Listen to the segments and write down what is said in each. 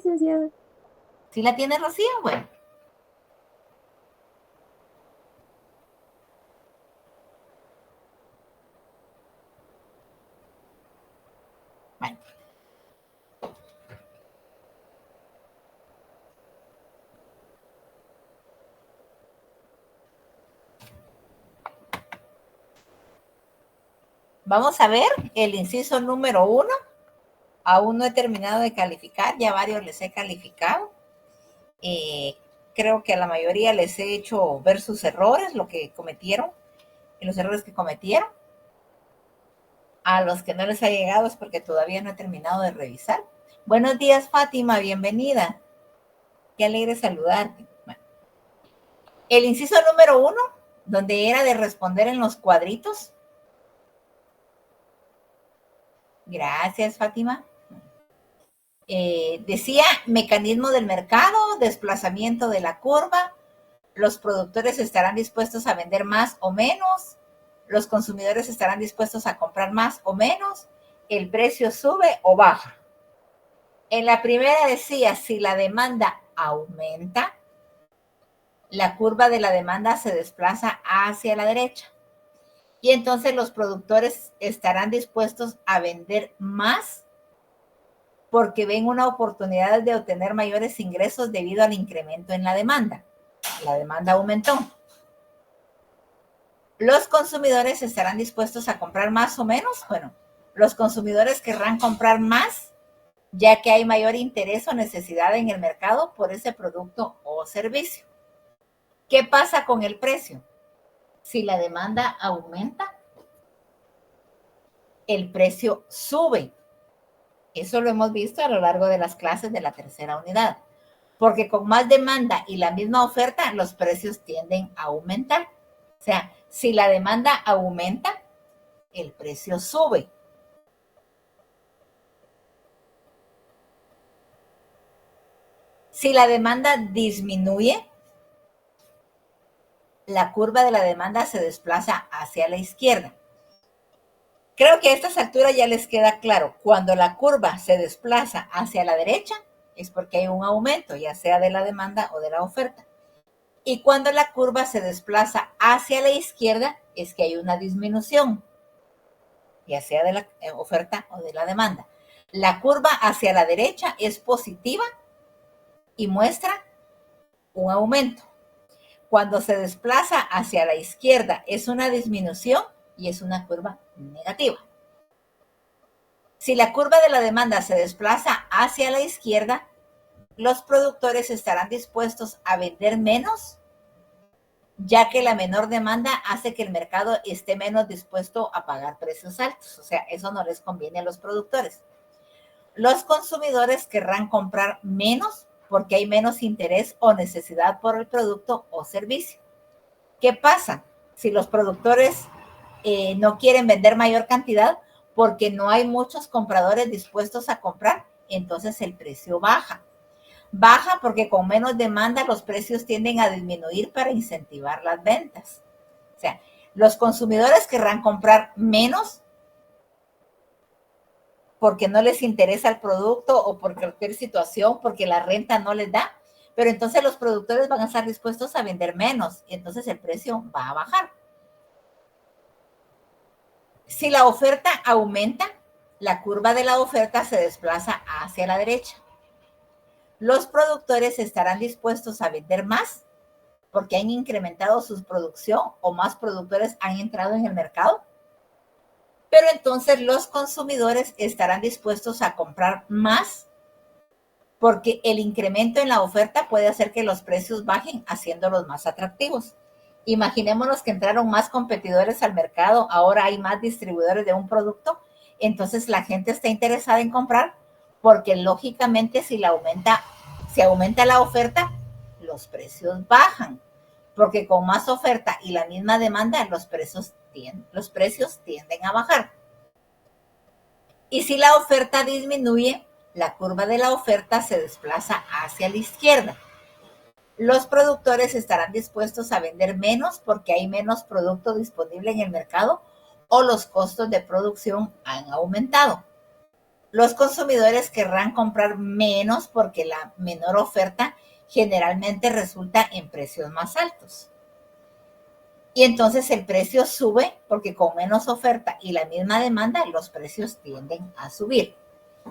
licenciada. ¿Sí la tiene, Rocío? Bueno. Bueno. Vamos a ver el inciso número 1. Aún no he terminado de calificar, ya varios les he calificado. Creo que a la mayoría les he hecho ver sus errores, lo que cometieron y los errores que cometieron. A los que no les ha llegado es porque todavía no he terminado de revisar. Buenos días, Fátima, bienvenida. Qué alegre saludarte. Bueno, el inciso número 1, donde era de responder en los cuadritos. Gracias, Fátima. Decía mecanismo del mercado, desplazamiento de la curva, los productores estarán dispuestos a vender más o menos, los consumidores estarán dispuestos a comprar más o menos, el precio sube o baja. En la primera decía, si la demanda aumenta, la curva de la demanda se desplaza hacia la derecha. Y entonces los productores estarán dispuestos a vender más porque ven una oportunidad de obtener mayores ingresos debido al incremento en la demanda. La demanda aumentó. ¿Los consumidores estarán dispuestos a comprar más o menos? Bueno, los consumidores querrán comprar más, ya que hay mayor interés o necesidad en el mercado por ese producto o servicio. ¿Qué pasa con el precio? Si la demanda aumenta, el precio sube. Eso lo hemos visto a lo largo de las clases de la tercera unidad. Porque con más demanda y la misma oferta, los precios tienden a aumentar. O sea, si la demanda aumenta, el precio sube. Si la demanda disminuye, la curva de la demanda se desplaza hacia la izquierda. Creo que a estas alturas ya les queda claro. Cuando la curva se desplaza hacia la derecha, es porque hay un aumento, ya sea de la demanda o de la oferta. Y cuando la curva se desplaza hacia la izquierda, es que hay una disminución, ya sea de la oferta o de la demanda. La curva hacia la derecha es positiva y muestra un aumento. Cuando se desplaza hacia la izquierda es una disminución y es una curva negativa. Si la curva de la demanda se desplaza hacia la izquierda, los productores estarán dispuestos a vender menos, ya que la menor demanda hace que el mercado esté menos dispuesto a pagar precios altos. O sea, eso no les conviene a los productores. Los consumidores querrán comprar menos porque hay menos interés o necesidad por el producto o servicio. ¿Qué pasa? Si los productores no quieren vender mayor cantidad porque no hay muchos compradores dispuestos a comprar, entonces el precio baja. Baja porque con menos demanda los precios tienden a disminuir para incentivar las ventas. O sea, los consumidores querrán comprar menos porque no les interesa el producto o por cualquier situación, porque la renta no les da, pero entonces los productores van a estar dispuestos a vender menos y entonces el precio va a bajar. Si la oferta aumenta, la curva de la oferta se desplaza hacia la derecha. Los productores estarán dispuestos a vender más porque han incrementado su producción o más productores han entrado en el mercado. Pero entonces los consumidores estarán dispuestos a comprar más porque el incremento en la oferta puede hacer que los precios bajen, haciéndolos más atractivos. Imaginémonos que entraron más competidores al mercado, ahora hay más distribuidores de un producto, entonces la gente está interesada en comprar porque lógicamente si aumenta la oferta, los precios bajan, porque con más oferta y la misma demanda, los precios tienden a bajar. Y si la oferta disminuye, la curva de la oferta se desplaza hacia la izquierda. Los productores estarán dispuestos a vender menos porque hay menos producto disponible en el mercado o los costos de producción han aumentado. Los consumidores querrán comprar menos porque la menor oferta generalmente resulta en precios más altos. Y entonces el precio sube porque con menos oferta y la misma demanda, los precios tienden a subir.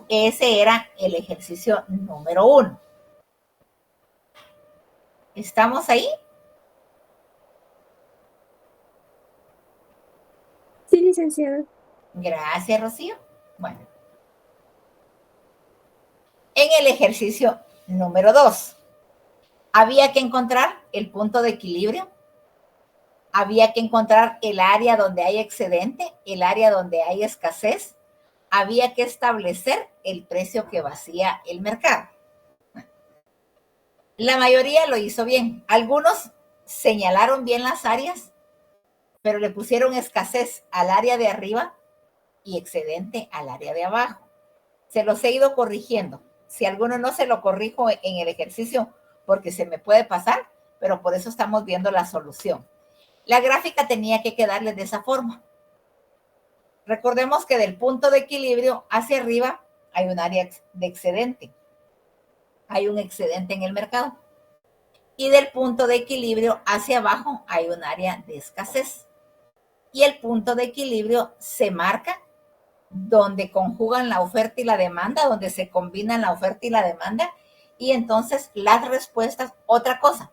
Ese era el ejercicio número 1. ¿Estamos ahí? Sí, licenciada. Gracias, Rocío. Bueno, en el ejercicio número 2, había que encontrar el punto de equilibrio, había que encontrar el área donde hay excedente, el área donde hay escasez, había que establecer el precio que vacía el mercado. La mayoría lo hizo bien. Algunos señalaron bien las áreas, pero le pusieron escasez al área de arriba y excedente al área de abajo. Se los he ido corrigiendo. Si alguno no se lo corrijo en el ejercicio, porque se me puede pasar, pero por eso estamos viendo la solución. La gráfica tenía que quedarles de esa forma. Recordemos que del punto de equilibrio hacia arriba hay un área de excedente. Hay un excedente en el mercado. Y del punto de equilibrio hacia abajo hay un área de escasez. Y el punto de equilibrio se marca donde conjugan la oferta y la demanda, donde se combinan la oferta y la demanda. Y entonces las respuestas, otra cosa,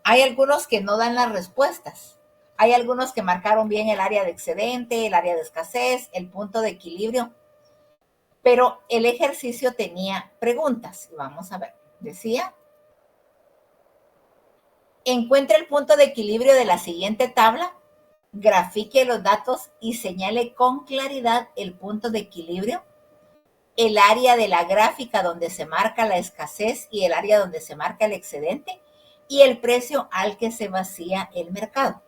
hay algunos que no dan las respuestas. Hay algunos que marcaron bien el área de excedente, el área de escasez, el punto de equilibrio, pero el ejercicio tenía preguntas. Vamos a ver, decía, encuentre el punto de equilibrio de la siguiente tabla, grafique los datos y señale con claridad el punto de equilibrio, el área de la gráfica donde se marca la escasez y el área donde se marca el excedente y el precio al que se vacía el mercado.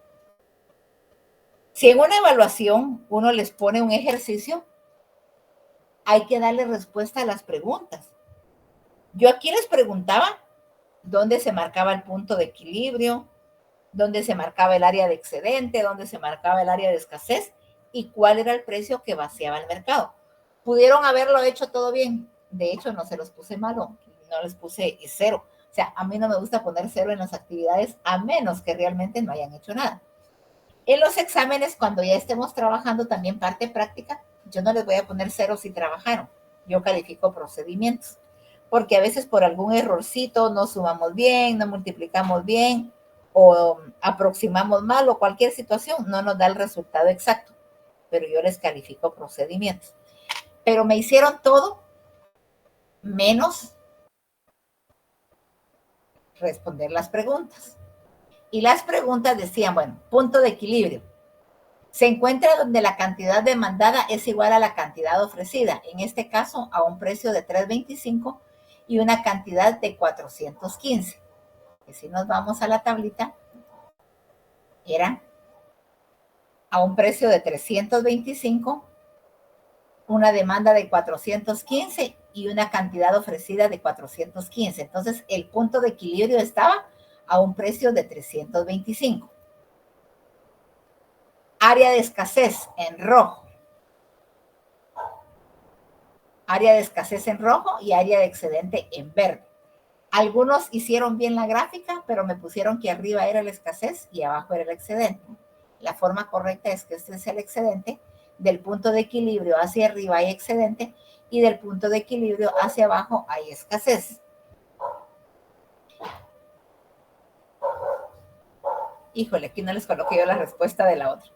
Si en una evaluación uno les pone un ejercicio, hay que darle respuesta a las preguntas. Yo aquí les preguntaba dónde se marcaba el punto de equilibrio, dónde se marcaba el área de excedente, dónde se marcaba el área de escasez y cuál era el precio que vaciaba el mercado. Pudieron haberlo hecho todo bien. De hecho, no se los puse malo, no les puse 0. O sea, a mí no me gusta poner 0 en las actividades a menos que realmente no hayan hecho nada. En los exámenes, cuando ya estemos trabajando también parte práctica, yo no les voy a poner 0 si trabajaron. Yo califico procedimientos. Porque a veces por algún errorcito no sumamos bien, no multiplicamos bien o aproximamos mal o cualquier situación no nos da el resultado exacto. Pero yo les califico procedimientos. Pero me hicieron todo menos responder las preguntas. Y las preguntas decían, bueno, punto de equilibrio. Se encuentra donde la cantidad demandada es igual a la cantidad ofrecida, en este caso a un precio de $3.25 y una cantidad de 415. Que si nos vamos a la tablita, era a un precio de 325, una demanda de 415 y una cantidad ofrecida de 415. Entonces, el punto de equilibrio estaba a un precio de 325. Área de escasez en rojo. Área de escasez en rojo y área de excedente en verde. Algunos hicieron bien la gráfica, pero me pusieron que arriba era la escasez y abajo era el excedente. La forma correcta es que este es el excedente, del punto de equilibrio hacia arriba hay excedente y del punto de equilibrio hacia abajo hay escasez. Híjole, aquí no les coloqué yo la respuesta de la otra.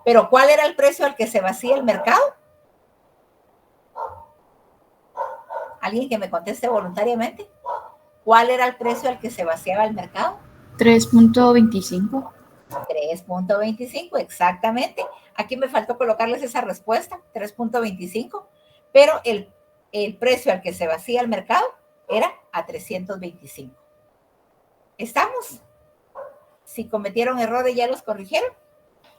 Pero ¿cuál era el precio al que se vacía el mercado? ¿Alguien que me conteste voluntariamente? ¿Cuál era el precio al que se vaciaba el mercado? 3.25. 3.25, exactamente. Aquí me faltó colocarles esa respuesta, 3.25, pero el precio al que se vacía el mercado era a 325. ¿Estamos? Si cometieron errores, ¿ya los corrigieron?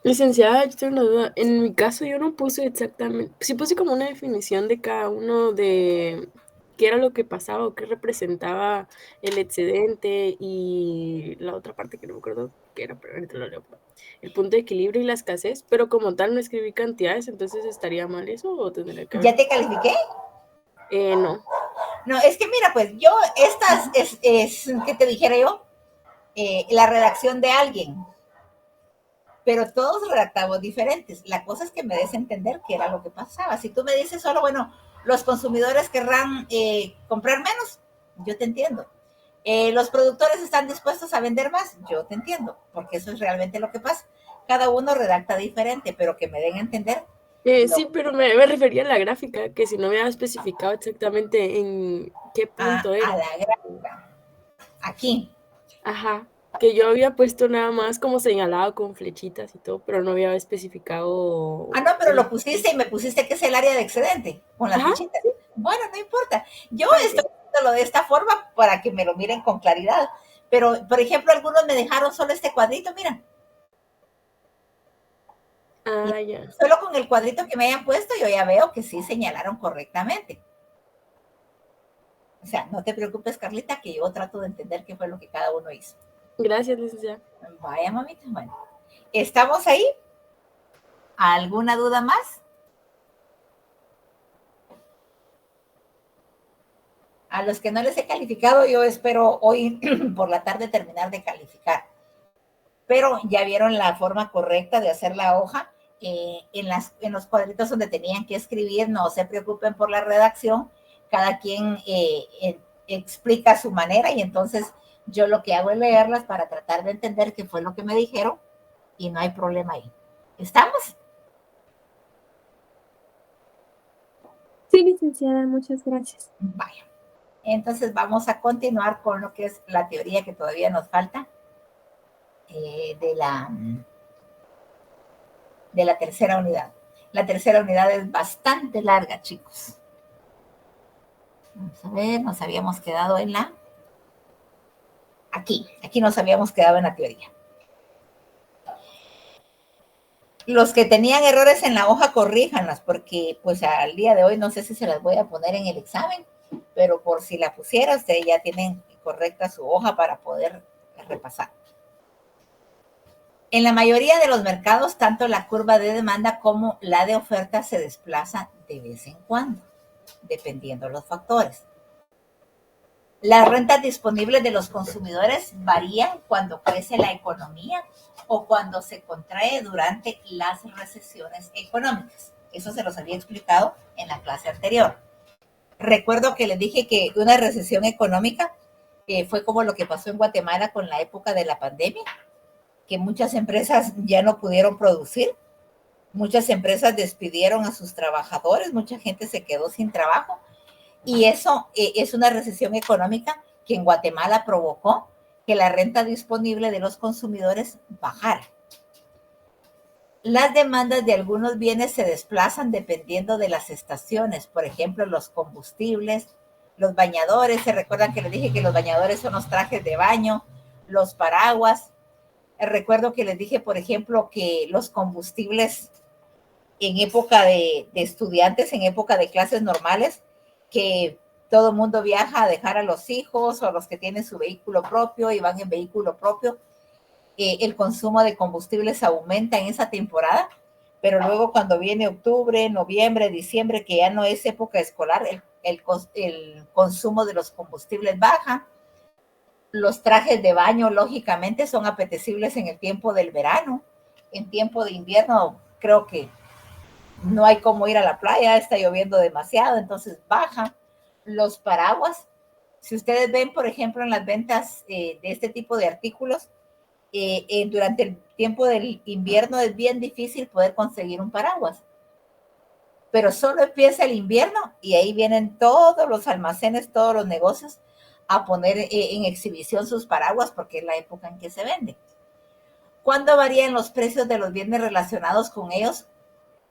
Licenciada, yo tengo una duda. En mi caso yo no puse exactamente, sí puse como una definición de cada uno de qué era lo que pasaba o qué representaba el excedente y la otra parte que no me acuerdo qué era, pero ahorita lo leo. El punto de equilibrio y la escasez, pero como tal no escribí cantidades, entonces ¿estaría mal eso o tendría que haber? ¿Ya te califiqué? No. No, es que mira, pues yo, estas ¿qué te dijera yo? La redacción de alguien, pero todos redactamos diferentes. La cosa es que me des a entender qué era lo que pasaba. Si tú me dices solo, bueno, los consumidores querrán comprar menos, yo te entiendo. Los productores están dispuestos a vender más, yo te entiendo, porque eso es realmente lo que pasa. Cada uno redacta diferente, pero que me den a entender. Sí, Lo, pero me refería a la gráfica, que si no me había especificado exactamente en qué punto a era. la gráfica. Aquí. Ajá, que yo había puesto nada más como señalado con flechitas y todo, pero no había especificado No, pero lo el... pusiste y me pusiste que es el área de excedente, con las Ajá, fichitas. Bueno, no importa. Yo ah, estoy ok. haciéndolo de esta forma para que me lo miren con claridad. Pero, por ejemplo, algunos me dejaron solo este cuadrito, mira. Y Ah, ya. solo con el cuadrito que me hayan puesto, yo ya veo que sí señalaron correctamente. O sea, no te preocupes, Carlita, que yo trato de entender qué fue lo que cada uno hizo. Gracias, licenciada. Vaya, mamita. Bueno, ¿estamos ahí? ¿Alguna duda más? A los que no les he calificado, yo espero hoy por la tarde terminar de calificar. Pero ya vieron la forma correcta de hacer la hoja. En los cuadritos donde tenían que escribir, no se preocupen por la redacción, cada quien explica a su manera y entonces yo lo que hago es leerlas para tratar de entender qué fue lo que me dijeron y no hay problema ahí. ¿Estamos? Sí, licenciada, muchas gracias. Vaya. Entonces vamos a continuar con lo que es la teoría que todavía nos falta de la tercera unidad. La tercera unidad es bastante larga, chicos. Vamos a ver, nos habíamos quedado en la... Aquí nos habíamos quedado en la teoría. Los que tenían errores en la hoja, corríjanlas, porque pues al día de hoy no sé si se las voy a poner en el examen, pero por si la pusiera, ustedes ya tienen correcta su hoja para poder repasar. En la mayoría de los mercados, tanto la curva de demanda como la de oferta se desplazan de vez en cuando, dependiendo de los factores. Las rentas disponibles de los consumidores varían cuando crece la economía o cuando se contrae durante las recesiones económicas. Eso se los había explicado en la clase anterior. Recuerdo que les dije que una recesión económica fue como lo que pasó en Guatemala con la época de la pandemia, que muchas empresas ya no pudieron producir, muchas empresas despidieron a sus trabajadores, mucha gente se quedó sin trabajo y eso es una recesión económica que en Guatemala provocó que la renta disponible de los consumidores bajara. Las demandas de algunos bienes se desplazan dependiendo de las estaciones, por ejemplo, los combustibles, los bañadores. Se recuerdan que les dije que los bañadores son los trajes de baño, los paraguas. Recuerdo que les dije, por ejemplo, que los combustibles en época de estudiantes, en época de clases normales, que todo el mundo viaja a dejar a los hijos o los que tienen su vehículo propio y van en vehículo propio, el consumo de combustibles aumenta en esa temporada, pero luego cuando viene octubre, noviembre, diciembre, que ya no es época escolar, el consumo de los combustibles baja. Los trajes de baño, lógicamente, son apetecibles en el tiempo del verano. En tiempo de invierno, creo que no hay cómo ir a la playa, está lloviendo demasiado, entonces baja. Los paraguas, si ustedes ven, por ejemplo, en las ventas de este tipo de artículos, durante el tiempo del invierno es bien difícil poder conseguir un paraguas. Pero solo empieza el invierno y ahí vienen todos los almacenes, todos los negocios a poner en exhibición sus paraguas porque es la época en que se vende. ¿Cuándo varían los precios de los bienes relacionados con ellos?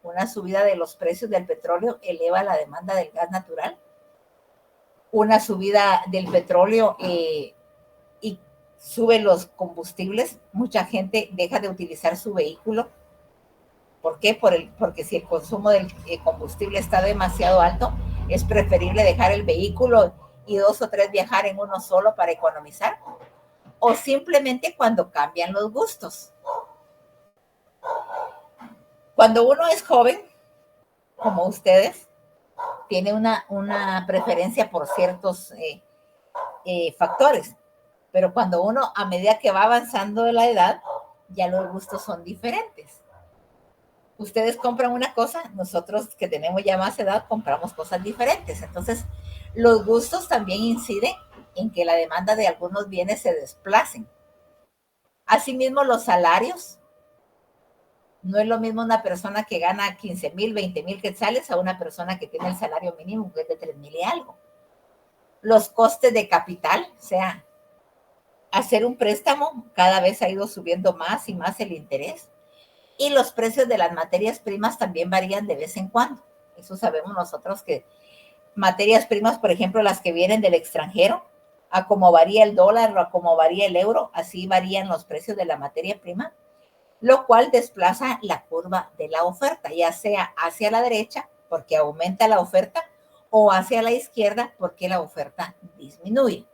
Una subida de los precios del petróleo eleva la demanda del gas natural. Una subida del petróleo y sube los combustibles. Mucha gente deja de utilizar su vehículo. ¿Por qué? Porque si el consumo del combustible está demasiado alto, es preferible dejar el vehículo y 2 o 3 viajar en uno solo para economizar. O simplemente cuando cambian los gustos. Cuando uno es joven, como ustedes, tiene una preferencia por ciertos factores. Pero cuando uno, a medida que va avanzando la edad, ya los gustos son diferentes. Ustedes compran una cosa, nosotros que tenemos ya más edad compramos cosas diferentes. Entonces, los gustos también inciden en que la demanda de algunos bienes se desplacen. Asimismo, los salarios. No es lo mismo una persona que gana 15,000, 20,000 quetzales a una persona que tiene el salario mínimo, que es de 3,000 y algo. Los costes de capital, o sea, hacer un préstamo cada vez ha ido subiendo más y más el interés. Y los precios de las materias primas también varían de vez en cuando. Eso sabemos nosotros, que materias primas, por ejemplo, las que vienen del extranjero, a cómo varía el dólar o a cómo varía el euro, así varían los precios de la materia prima, lo cual desplaza la curva de la oferta, ya sea hacia la derecha, porque aumenta la oferta, o hacia la izquierda, porque la oferta disminuye.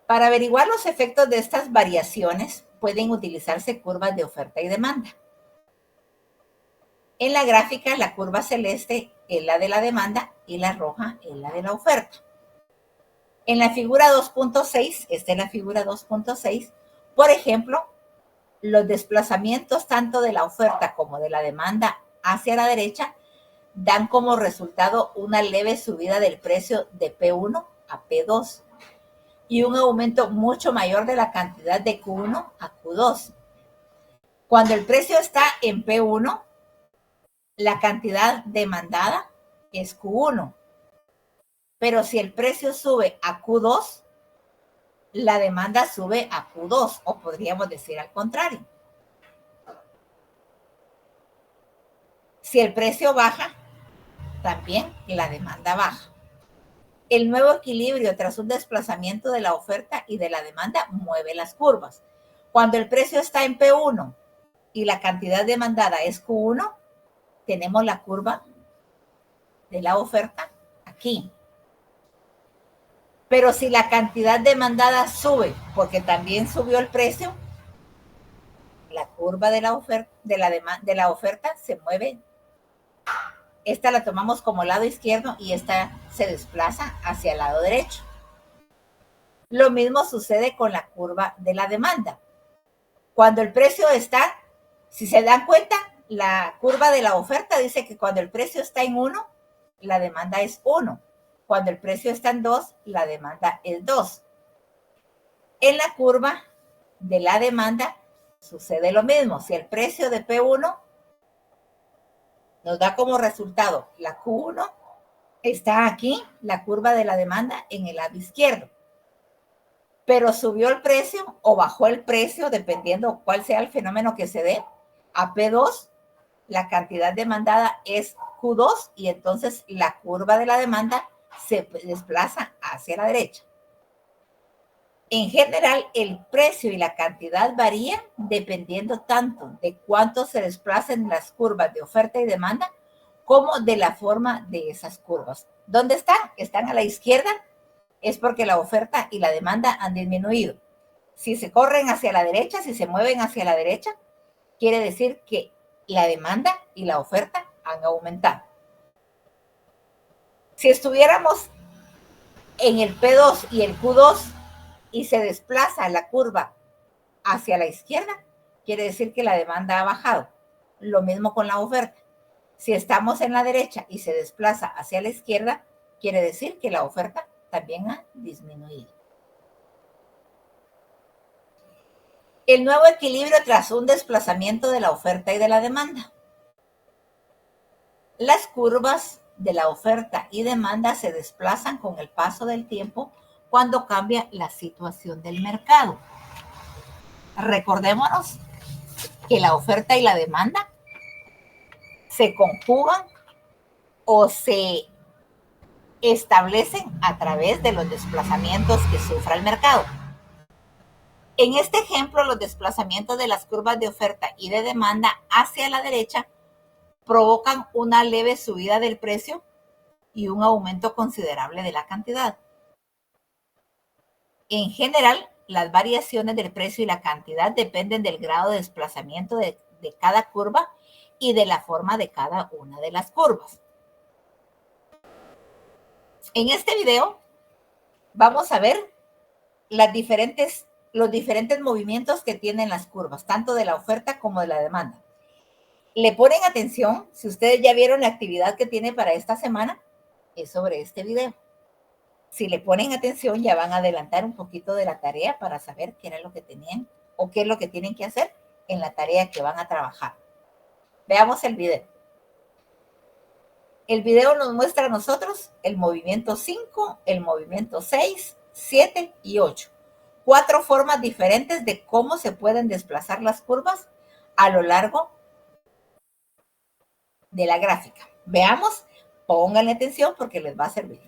Para averiguar los efectos de estas variaciones, pueden utilizarse curvas de oferta y demanda. En la gráfica, la curva celeste es la de la demanda y la roja es la de la oferta. En la figura 2.6, esta es la figura 2.6, por ejemplo, los desplazamientos tanto de la oferta como de la demanda hacia la derecha dan como resultado una leve subida del precio de P1 a P2 y un aumento mucho mayor de la cantidad de Q1 a Q2. Cuando el precio está en P1, la cantidad demandada es Q1. Pero si el precio sube a Q2, la demanda sube a Q2, o podríamos decir al contrario. Si el precio baja, también la demanda baja. El nuevo equilibrio tras un desplazamiento de la oferta y de la demanda mueve las curvas. Cuando el precio está en P1 y la cantidad demandada es Q1, tenemos la curva de la oferta aquí. Pero si la cantidad demandada sube, porque también subió el precio, la curva de la oferta se mueve. Esta la tomamos como lado izquierdo y esta se desplaza hacia el lado derecho. Lo mismo sucede con la curva de la demanda. Cuando el precio está, si se dan cuenta, la curva de la oferta dice que cuando el precio está en 1, la demanda es 1. Cuando el precio está en 2, la demanda es 2. En la curva de la demanda sucede lo mismo. Si el precio de P1 nos da como resultado la Q1, está aquí la curva de la demanda en el lado izquierdo. Pero subió el precio o bajó el precio, dependiendo cuál sea el fenómeno que se dé, a P2, la cantidad demandada es Q2 y entonces la curva de la demanda se desplaza hacia la derecha. En general, el precio y la cantidad varían dependiendo tanto de cuánto se desplacen las curvas de oferta y demanda como de la forma de esas curvas. ¿Dónde están? Están a la izquierda, es porque la oferta y la demanda han disminuido. Si se corren hacia la derecha, si se mueven hacia la derecha, quiere decir que la demanda y la oferta han aumentado. Si estuviéramos en el P2 y el Q2 y se desplaza la curva hacia la izquierda, quiere decir que la demanda ha bajado. Lo mismo con la oferta. Si estamos en la derecha y se desplaza hacia la izquierda, quiere decir que la oferta también ha disminuido. El nuevo equilibrio tras un desplazamiento de la oferta y de la demanda. Las curvas de la oferta y demanda se desplazan con el paso del tiempo cuando cambia la situación del mercado. Recordémonos que la oferta y la demanda se conjugan o se establecen a través de los desplazamientos que sufra el mercado. En este ejemplo, los desplazamientos de las curvas de oferta y de demanda hacia la derecha provocan una leve subida del precio y un aumento considerable de la cantidad. En general, las variaciones del precio y la cantidad dependen del grado de desplazamiento de cada curva y de la forma de cada una de las curvas. En este video vamos a ver los diferentes movimientos que tienen las curvas, tanto de la oferta como de la demanda. Le ponen atención, si ustedes ya vieron la actividad que tiene para esta semana, es sobre este video. Si le ponen atención, ya van a adelantar un poquito de la tarea para saber qué era lo que tenían o qué es lo que tienen que hacer en la tarea que van a trabajar. Veamos el video. El video nos muestra a nosotros el movimiento 5, el movimiento 6, 7 y 8. 4 formas diferentes de cómo se pueden desplazar las curvas a lo largo de la gráfica. Veamos, pónganle atención porque les va a servir.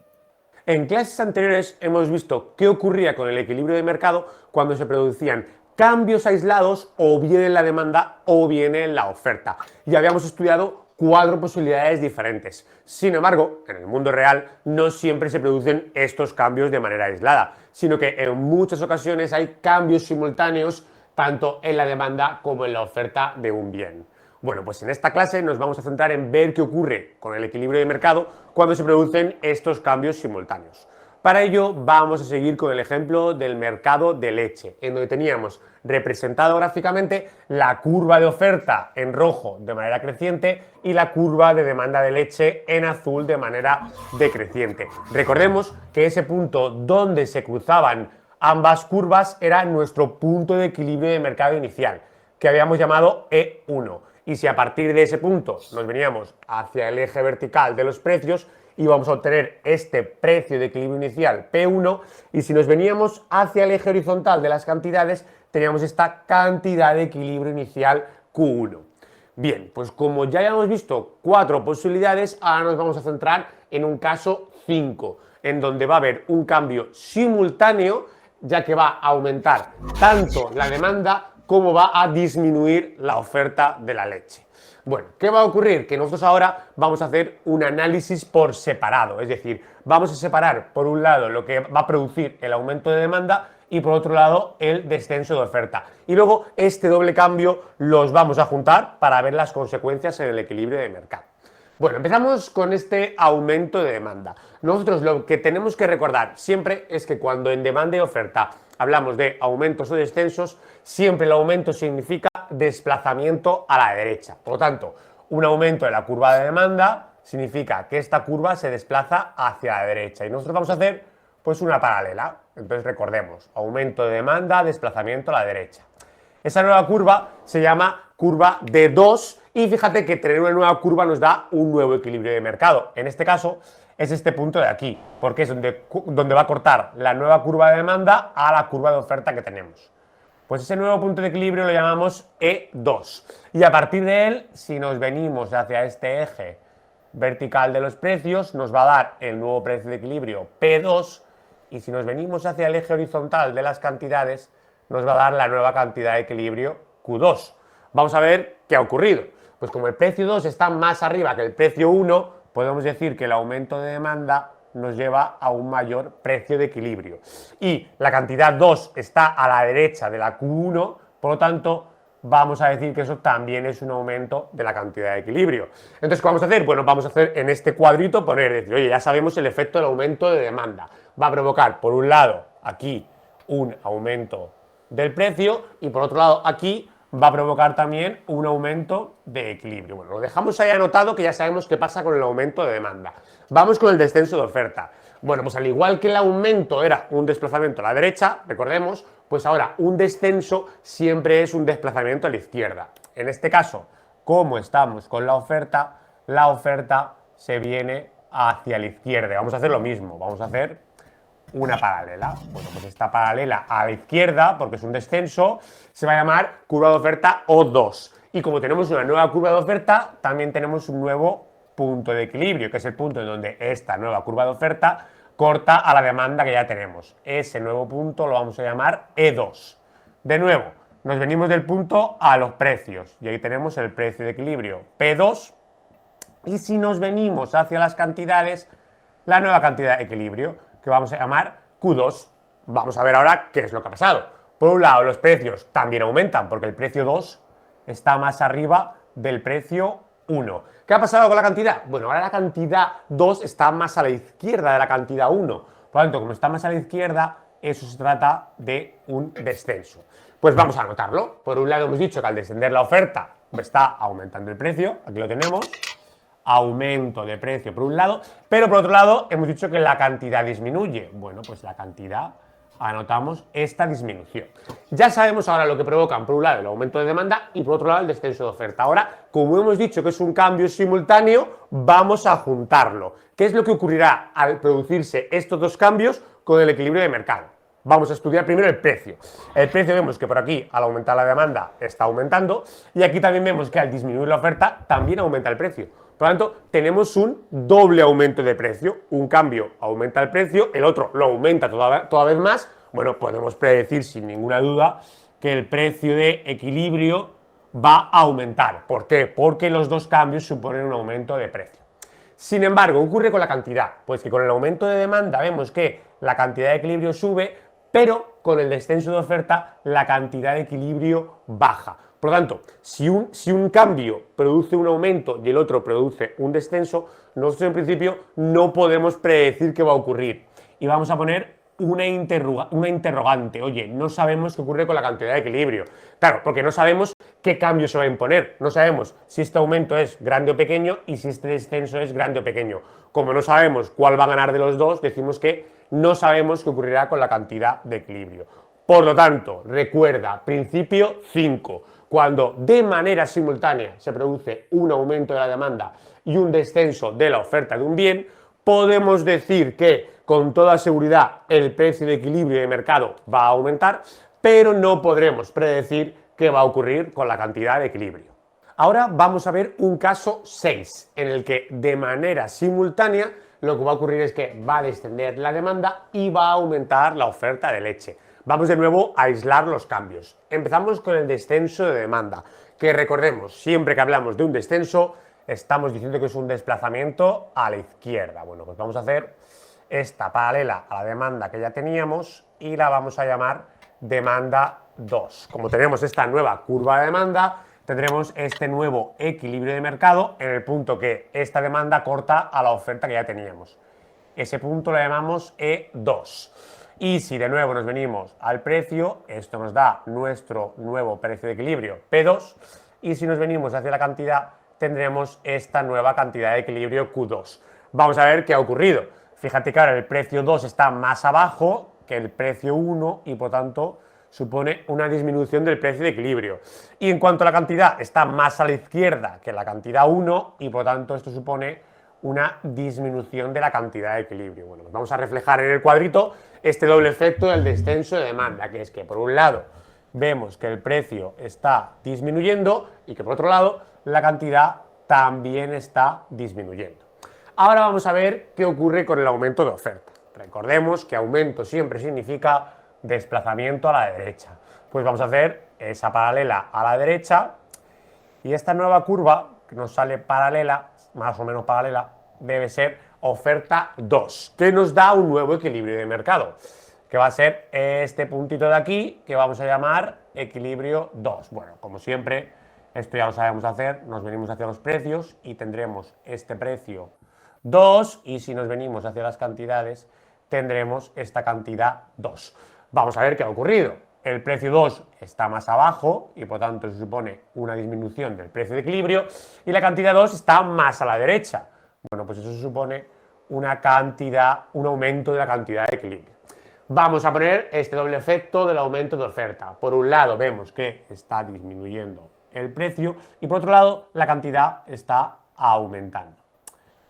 En clases anteriores hemos visto qué ocurría con el equilibrio de mercado cuando se producían cambios aislados o bien en la demanda o bien en la oferta. Y habíamos estudiado 4 posibilidades diferentes. Sin embargo, en el mundo real no siempre se producen estos cambios de manera aislada, sino que en muchas ocasiones hay cambios simultáneos tanto en la demanda como en la oferta de un bien. Bueno, pues en esta clase nos vamos a centrar en ver qué ocurre con el equilibrio de mercado cuando se producen estos cambios simultáneos. Para ello vamos a seguir con el ejemplo del mercado de leche, en donde teníamos representado gráficamente la curva de oferta en rojo de manera creciente y la curva de demanda de leche en azul de manera decreciente. Recordemos que ese punto donde se cruzaban ambas curvas era nuestro punto de equilibrio de mercado inicial, que habíamos llamado E1. Y si a partir de ese punto nos veníamos hacia el eje vertical de los precios, íbamos a obtener este precio de equilibrio inicial P1, y si nos veníamos hacia el eje horizontal de las cantidades, teníamos esta cantidad de equilibrio inicial Q1. Bien, pues como ya hemos visto 4 posibilidades, ahora nos vamos a centrar en un caso 5, en donde va a haber un cambio simultáneo, ya que va a aumentar tanto la demanda como va a disminuir la oferta de la leche. Bueno, ¿qué va a ocurrir? Que nosotros ahora vamos a hacer un análisis por separado, es decir, vamos a separar por un lado lo que va a producir el aumento de demanda y por otro lado el descenso de oferta. Y luego este doble cambio los vamos a juntar para ver las consecuencias en el equilibrio de mercado. Bueno, empezamos con este aumento de demanda. Nosotros lo que tenemos que recordar siempre es que cuando en demanda y oferta hablamos de aumentos o descensos, siempre el aumento significa desplazamiento a la derecha. Por lo tanto, un aumento de la curva de demanda significa que esta curva se desplaza hacia la derecha y nosotros vamos a hacer pues una paralela. Entonces recordemos, aumento de demanda, desplazamiento a la derecha. Esa nueva curva se llama curva D2 y fíjate que tener una nueva curva nos da un nuevo equilibrio de mercado. En este caso es este punto de aquí, porque es donde va a cortar la nueva curva de demanda a la curva de oferta que tenemos. Pues ese nuevo punto de equilibrio lo llamamos E2. Y a partir de él, si nos venimos hacia este eje vertical de los precios, nos va a dar el nuevo precio de equilibrio P2. Y si nos venimos hacia el eje horizontal de las cantidades, nos va a dar la nueva cantidad de equilibrio Q2. Vamos a ver qué ha ocurrido. Pues como el precio 2 está más arriba que el precio 1, podemos decir que el aumento de demanda nos lleva a un mayor precio de equilibrio. Y la cantidad 2 está a la derecha de la Q1, por lo tanto, vamos a decir que eso también es un aumento de la cantidad de equilibrio. Entonces, ¿qué vamos a hacer? Bueno, vamos a hacer en este cuadrito, decir, oye, ya sabemos el efecto del aumento de demanda. Va a provocar, por un lado, aquí, un aumento del precio y, por otro lado, aquí, va a provocar también un aumento de equilibrio. Bueno, lo dejamos ahí anotado que ya sabemos qué pasa con el aumento de demanda. Vamos con el descenso de oferta. Bueno, pues al igual que el aumento era un desplazamiento a la derecha, recordemos, pues ahora un descenso siempre es un desplazamiento a la izquierda. En este caso, como estamos con la oferta se viene hacia la izquierda. Vamos a hacer lo mismo, vamos a hacer una paralela. Bueno, pues esta paralela a la izquierda, porque es un descenso, se va a llamar curva de oferta O2. Y como tenemos una nueva curva de oferta, también tenemos un nuevo punto de equilibrio, que es el punto en donde esta nueva curva de oferta corta a la demanda que ya tenemos. Ese nuevo punto lo vamos a llamar E2. De nuevo, nos venimos del punto a los precios, y ahí tenemos el precio de equilibrio P2. Y si nos venimos hacia las cantidades, la nueva cantidad de equilibrio, que vamos a llamar Q2. Vamos a ver ahora qué es lo que ha pasado. Por un lado, los precios también aumentan, porque el precio 2 está más arriba del precio 1. ¿Qué ha pasado con la cantidad? Bueno, ahora la cantidad 2 está más a la izquierda de la cantidad 1. Por lo tanto, como está más a la izquierda, eso se trata de un descenso. Pues vamos a anotarlo. Por un lado hemos dicho que al descender la oferta está aumentando el precio, aquí lo tenemos, aumento de precio por un lado, pero por otro lado hemos dicho que la cantidad disminuye. Bueno, pues la cantidad, anotamos esta disminución. Ya sabemos ahora lo que provocan, por un lado, el aumento de demanda y por otro lado el descenso de oferta. Ahora, como hemos dicho que es un cambio simultáneo, vamos a juntarlo. ¿Qué es lo que ocurrirá al producirse estos dos cambios con el equilibrio de mercado? Vamos a estudiar primero el precio. El precio vemos que por aquí, al aumentar la demanda, está aumentando, y aquí también vemos que al disminuir la oferta, también aumenta el precio. Por lo tanto, tenemos un doble aumento de precio. Un cambio aumenta el precio, el otro lo aumenta toda vez más. Bueno, podemos predecir sin ninguna duda que el precio de equilibrio va a aumentar. ¿Por qué? Porque los dos cambios suponen un aumento de precio. Sin embargo, ¿qué ocurre con la cantidad? Pues que con el aumento de demanda vemos que la cantidad de equilibrio sube, pero con el descenso de oferta la cantidad de equilibrio baja. Por lo tanto, si un cambio produce un aumento y el otro produce un descenso, nosotros en principio no podemos predecir qué va a ocurrir. Y vamos a poner una interrogante. Oye, no sabemos qué ocurre con la cantidad de equilibrio. Claro, porque no sabemos qué cambio se va a imponer. No sabemos si este aumento es grande o pequeño y si este descenso es grande o pequeño. Como no sabemos cuál va a ganar de los dos, decimos que no sabemos qué ocurrirá con la cantidad de equilibrio. Por lo tanto, recuerda, principio 5. Cuando de manera simultánea se produce un aumento de la demanda y un descenso de la oferta de un bien, podemos decir que con toda seguridad el precio de equilibrio de mercado va a aumentar, pero no podremos predecir qué va a ocurrir con la cantidad de equilibrio. Ahora vamos a ver un caso 6, en el que de manera simultánea lo que va a ocurrir es que va a descender la demanda y va a aumentar la oferta de leche. Vamos de nuevo a aislar los cambios. Empezamos con el descenso de demanda, que recordemos, siempre que hablamos de un descenso, estamos diciendo que es un desplazamiento a la izquierda. Bueno, pues vamos a hacer esta paralela a la demanda que ya teníamos y la vamos a llamar demanda 2. Como tenemos esta nueva curva de demanda, tendremos este nuevo equilibrio de mercado en el punto que esta demanda corta a la oferta que ya teníamos. Ese punto lo llamamos E2. Y si de nuevo nos venimos al precio, esto nos da nuestro nuevo precio de equilibrio, P2, y si nos venimos hacia la cantidad, tendremos esta nueva cantidad de equilibrio, Q2. Vamos a ver qué ha ocurrido. Fíjate que ahora el precio 2 está más abajo que el precio 1 y por tanto supone una disminución del precio de equilibrio. Y en cuanto a la cantidad, está más a la izquierda que la cantidad 1 y por tanto esto supone una disminución de la cantidad de equilibrio. Bueno, pues vamos a reflejar en el cuadrito este doble efecto del descenso de demanda, que es que por un lado vemos que el precio está disminuyendo y que por otro lado la cantidad también está disminuyendo. Ahora vamos a ver qué ocurre con el aumento de oferta. Recordemos que aumento siempre significa desplazamiento a la derecha. Pues vamos a hacer esa paralela a la derecha y esta nueva curva que nos sale paralela, más o menos paralela, debe ser oferta 2, que nos da un nuevo equilibrio de mercado, que va a ser este puntito de aquí, que vamos a llamar equilibrio 2. Bueno, como siempre, esto ya lo sabemos hacer, nos venimos hacia los precios y tendremos este precio 2, y si nos venimos hacia las cantidades, tendremos esta cantidad 2. Vamos a ver qué ha ocurrido. El precio 2 está más abajo y por tanto se supone una disminución del precio de equilibrio y la cantidad 2 está más a la derecha. Bueno, pues eso supone una cantidad, un aumento de la cantidad de equilibrio. Vamos a poner este doble efecto del aumento de oferta. Por un lado vemos que está disminuyendo el precio y por otro lado la cantidad está aumentando.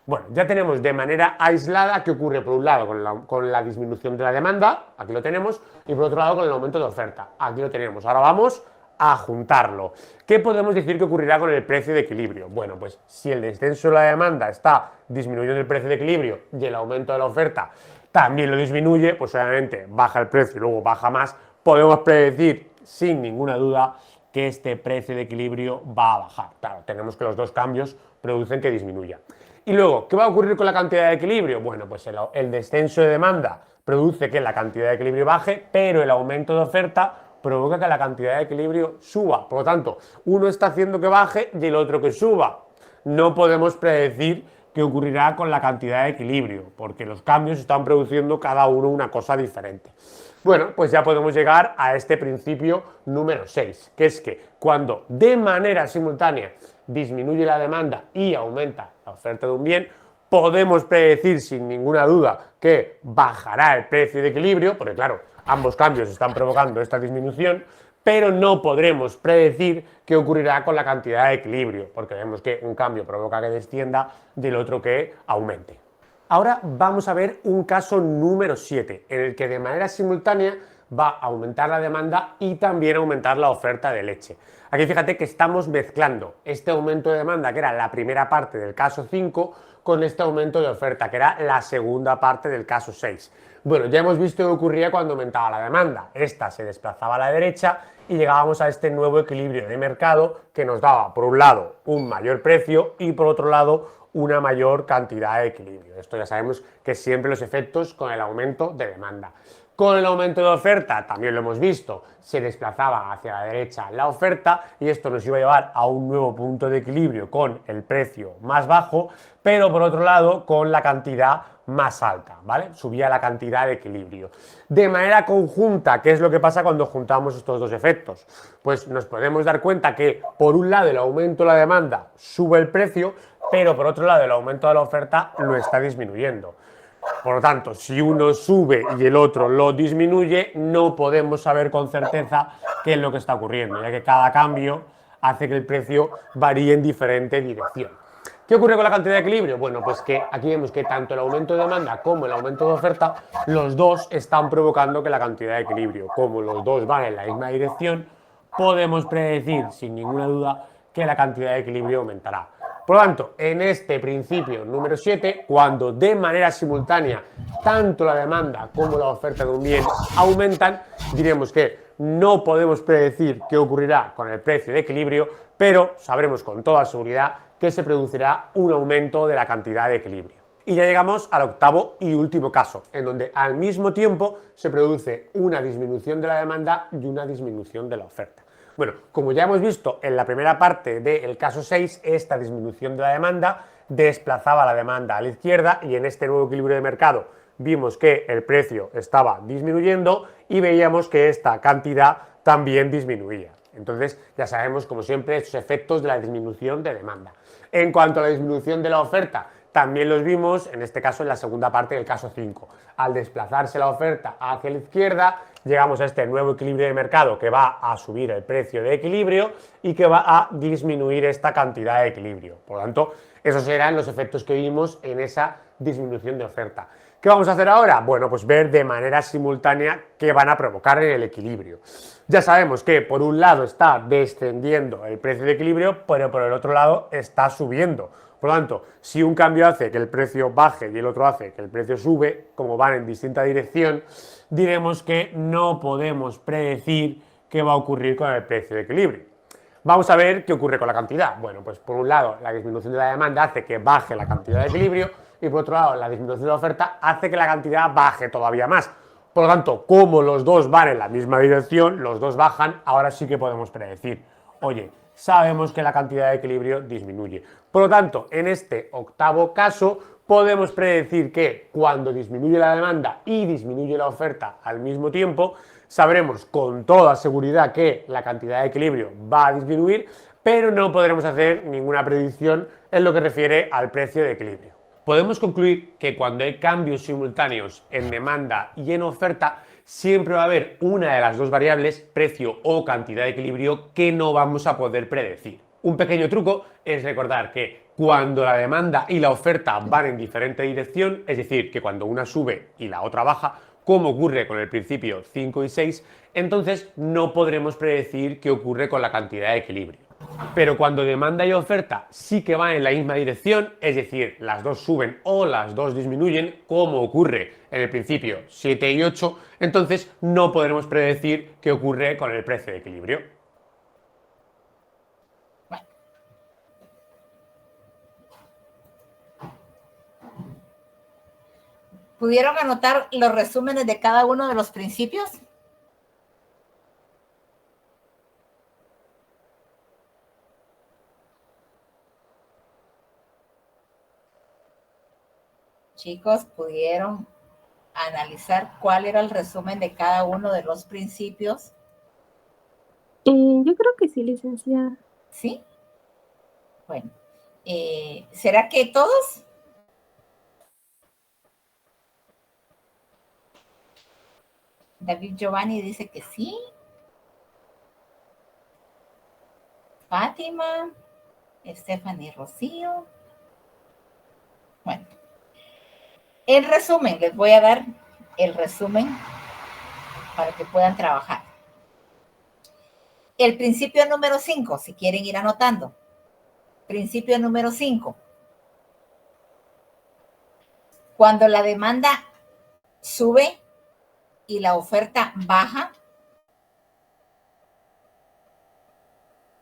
Bueno, ya tenemos de manera aislada qué ocurre por un lado con la disminución de la demanda, aquí lo tenemos, y por otro lado con el aumento de oferta, aquí lo tenemos. Ahora vamos a juntarlo. ¿Qué podemos decir que ocurrirá con el precio de equilibrio? Bueno, pues si el descenso de la demanda está disminuyendo el precio de equilibrio y el aumento de la oferta también lo disminuye, pues obviamente baja el precio y luego baja más, podemos predecir sin ninguna duda que este precio de equilibrio va a bajar. Claro, tenemos que los dos cambios producen que disminuya. Y luego, ¿qué va a ocurrir con la cantidad de equilibrio? Bueno, pues el descenso de demanda produce que la cantidad de equilibrio baje, pero el aumento de oferta provoca que la cantidad de equilibrio suba. Por lo tanto, uno está haciendo que baje y el otro que suba. no podemos predecir qué ocurrirá con la cantidad de equilibrio, porque los cambios están produciendo cada uno una cosa diferente. Bueno, pues ya podemos llegar a este principio número 6, que es que cuando de manera simultánea disminuye la demanda y aumenta la oferta de un bien, podemos predecir sin ninguna duda que bajará el precio de equilibrio, porque claro, ambos cambios están provocando esta disminución, pero no podremos predecir qué ocurrirá con la cantidad de equilibrio, porque vemos que un cambio provoca que descienda del otro que aumente. Ahora vamos a ver un caso número 7, en el que de manera simultánea va a aumentar la demanda y también aumentar la oferta de leche. Aquí fíjate que estamos mezclando este aumento de demanda, que era la primera parte del caso 5, con este aumento de oferta, que era la segunda parte del caso 6. Bueno, ya hemos visto qué ocurría cuando aumentaba la demanda. Esta se desplazaba a la derecha y llegábamos a este nuevo equilibrio de mercado que nos daba, por un lado, un mayor precio y por otro lado, una mayor cantidad de equilibrio. Esto ya sabemos que siempre los efectos con el aumento de demanda. Con el aumento de oferta, también lo hemos visto, se desplazaba hacia la derecha la oferta y esto nos iba a llevar a un nuevo punto de equilibrio con el precio más bajo, pero por otro lado con la cantidad más alta, ¿vale? Subía la cantidad de equilibrio. De manera conjunta, ¿qué es lo que pasa cuando juntamos estos dos efectos? Pues nos podemos dar cuenta que por un lado el aumento de la demanda sube el precio, pero por otro lado el aumento de la oferta lo está disminuyendo. Por lo tanto, si uno sube y el otro lo disminuye, no podemos saber con certeza qué es lo que está ocurriendo, ya que cada cambio hace que el precio varíe en diferente dirección. ¿Qué ocurre con la cantidad de equilibrio? Bueno, pues que aquí vemos que tanto el aumento de demanda como el aumento de oferta, los dos están provocando que la cantidad de equilibrio, como los dos van en la misma dirección, podemos predecir sin ninguna duda que la cantidad de equilibrio aumentará. Por lo tanto, en este principio número 7, cuando de manera simultánea tanto la demanda como la oferta de un bien aumentan, diremos que no podemos predecir qué ocurrirá con el precio de equilibrio, pero sabremos con toda seguridad que se producirá un aumento de la cantidad de equilibrio. Y ya llegamos al octavo y último caso, en donde al mismo tiempo se produce una disminución de la demanda y una disminución de la oferta. Bueno, como ya hemos visto en la primera parte del caso 6, esta disminución de la demanda desplazaba la demanda a la izquierda y en este nuevo equilibrio de mercado vimos que el precio estaba disminuyendo y veíamos que esta cantidad también disminuía. Entonces ya sabemos, como siempre, estos efectos de la disminución de demanda. En cuanto a la disminución de la oferta, también los vimos, en este caso, en la segunda parte del caso 5. Al desplazarse la oferta hacia la izquierda, llegamos a este nuevo equilibrio de mercado que va a subir el precio de equilibrio y que va a disminuir esta cantidad de equilibrio. Por lo tanto, esos eran los efectos que vimos en esa disminución de oferta. ¿Qué vamos a hacer ahora? Bueno, pues ver de manera simultánea qué van a provocar en el equilibrio. Ya sabemos que por un lado está descendiendo el precio de equilibrio, pero por el otro lado está subiendo. Por lo tanto, si un cambio hace que el precio baje y el otro hace que el precio sube, como van en distinta dirección, diremos que no podemos predecir qué va a ocurrir con el precio de equilibrio. Vamos a ver qué ocurre con la cantidad. Bueno, pues por un lado, la disminución de la demanda hace que baje la cantidad de equilibrio y por otro lado, la disminución de la oferta hace que la cantidad baje todavía más. Por lo tanto, como los dos van en la misma dirección, los dos bajan, ahora sí que podemos predecir. Oye, sabemos que la cantidad de equilibrio disminuye. Por lo tanto, en este octavo caso, podemos predecir que cuando disminuye la demanda y disminuye la oferta al mismo tiempo, sabremos con toda seguridad que la cantidad de equilibrio va a disminuir, pero no podremos hacer ninguna predicción en lo que refiere al precio de equilibrio. Podemos concluir que cuando hay cambios simultáneos en demanda y en oferta, siempre va a haber una de las dos variables, precio o cantidad de equilibrio, que no vamos a poder predecir. Un pequeño truco es recordar que cuando la demanda y la oferta van en diferente dirección, es decir, que cuando una sube y la otra baja, como ocurre con el principio 5 y 6, entonces no podremos predecir qué ocurre con la cantidad de equilibrio. Pero cuando demanda y oferta sí que van en la misma dirección, es decir, las dos suben o las dos disminuyen, como ocurre en el principio 7 y 8, entonces no podremos predecir qué ocurre con el precio de equilibrio. ¿Pudieron anotar los resúmenes de cada uno de los principios? chicos pudieron analizar cuál era el resumen de cada uno de los principios. Yo creo que sí, licenciada. ¿Sí? Bueno, ¿será que todos? David Giovanni dice que sí. Fátima, Stephanie Rocío. Bueno, en resumen, les voy a dar el resumen para que puedan trabajar. El principio número 5, si quieren ir anotando. Principio número 5. Cuando la demanda sube y la oferta baja,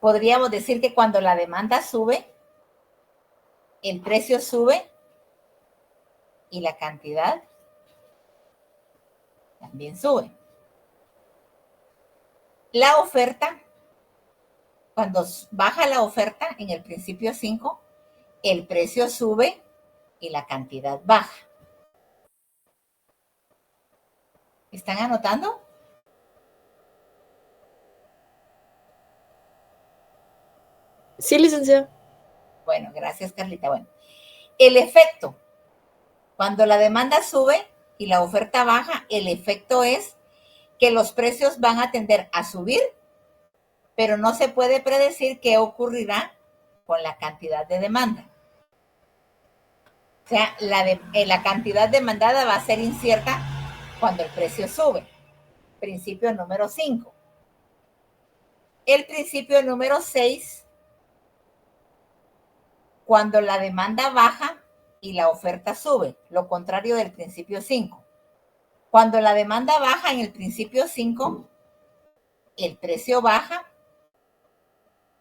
podríamos decir que cuando la demanda sube, el precio sube y la cantidad también sube. La oferta, cuando baja la oferta en el principio 5, el precio sube y la cantidad baja. ¿Están anotando? Sí, licenciada. Bueno, gracias, Carlita. Bueno, el efecto, cuando la demanda sube y la oferta baja, el efecto es que los precios van a tender a subir, pero no se puede predecir qué ocurrirá con la cantidad de demanda. O sea, la cantidad demandada va a ser incierta cuando el precio sube. Principio número 5. El principio número 6, cuando la demanda baja y la oferta sube, lo contrario del principio 5. Cuando la demanda baja en el principio 5, el precio baja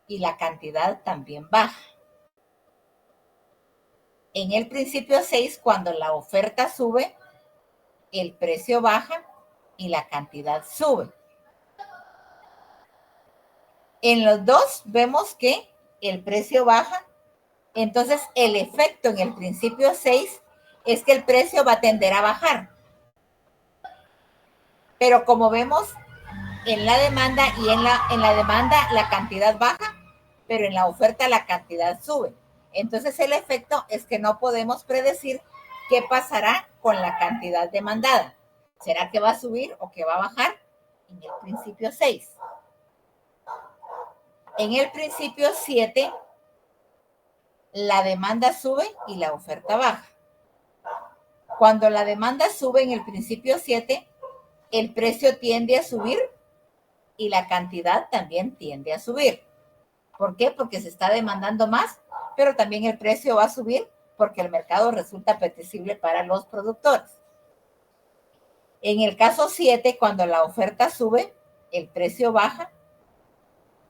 y la cantidad también baja. En el principio 6, cuando la oferta sube, el precio baja y la cantidad sube. En los dos vemos que el precio baja, entonces el efecto en el principio 6 es que el precio va a tender a bajar. Pero como vemos, en la demanda y en la demanda la cantidad baja, pero en la oferta la cantidad sube. Entonces el efecto es que no podemos predecir qué pasará con la cantidad demandada. ¿Será que va a subir o que va a bajar? En el principio 6. En el principio 7, la demanda sube y la oferta baja. Cuando la demanda sube en el principio 7, el precio tiende a subir y la cantidad también tiende a subir. ¿Por qué? Porque se está demandando más, pero también el precio va a subir porque el mercado resulta apetecible para los productores. En el caso 7, cuando la oferta sube, el precio baja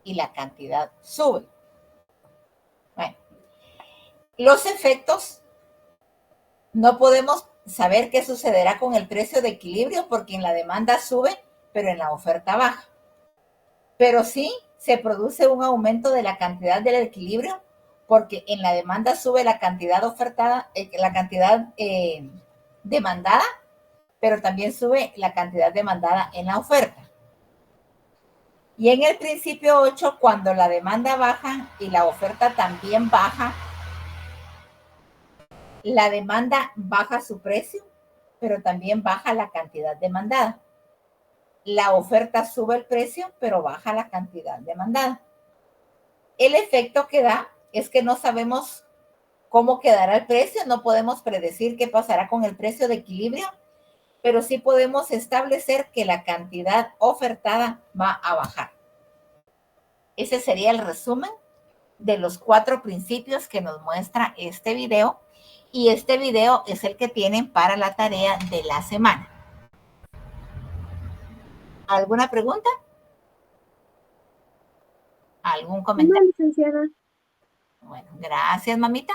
y la cantidad sube. Bueno, los efectos, no podemos saber qué sucederá con el precio de equilibrio porque en la demanda sube, pero en la oferta baja. Pero sí se produce un aumento de la cantidad del equilibrio porque en la demanda sube la cantidad ofertada, la cantidad demandada, pero también sube la cantidad demandada en la oferta. Y en el principio 8, cuando la demanda baja y la oferta también baja, la demanda baja su precio, pero también baja la cantidad demandada. La oferta sube el precio, pero baja la cantidad demandada. El efecto que da es que no sabemos cómo quedará el precio, no podemos predecir qué pasará con el precio de equilibrio, pero sí podemos establecer que la cantidad ofertada va a bajar. Ese sería el resumen de los 4 principios que nos muestra este video, y este video es el que tienen para la tarea de la semana. ¿Alguna pregunta? ¿Algún comentario? No, licenciada. Bueno, gracias, mamita.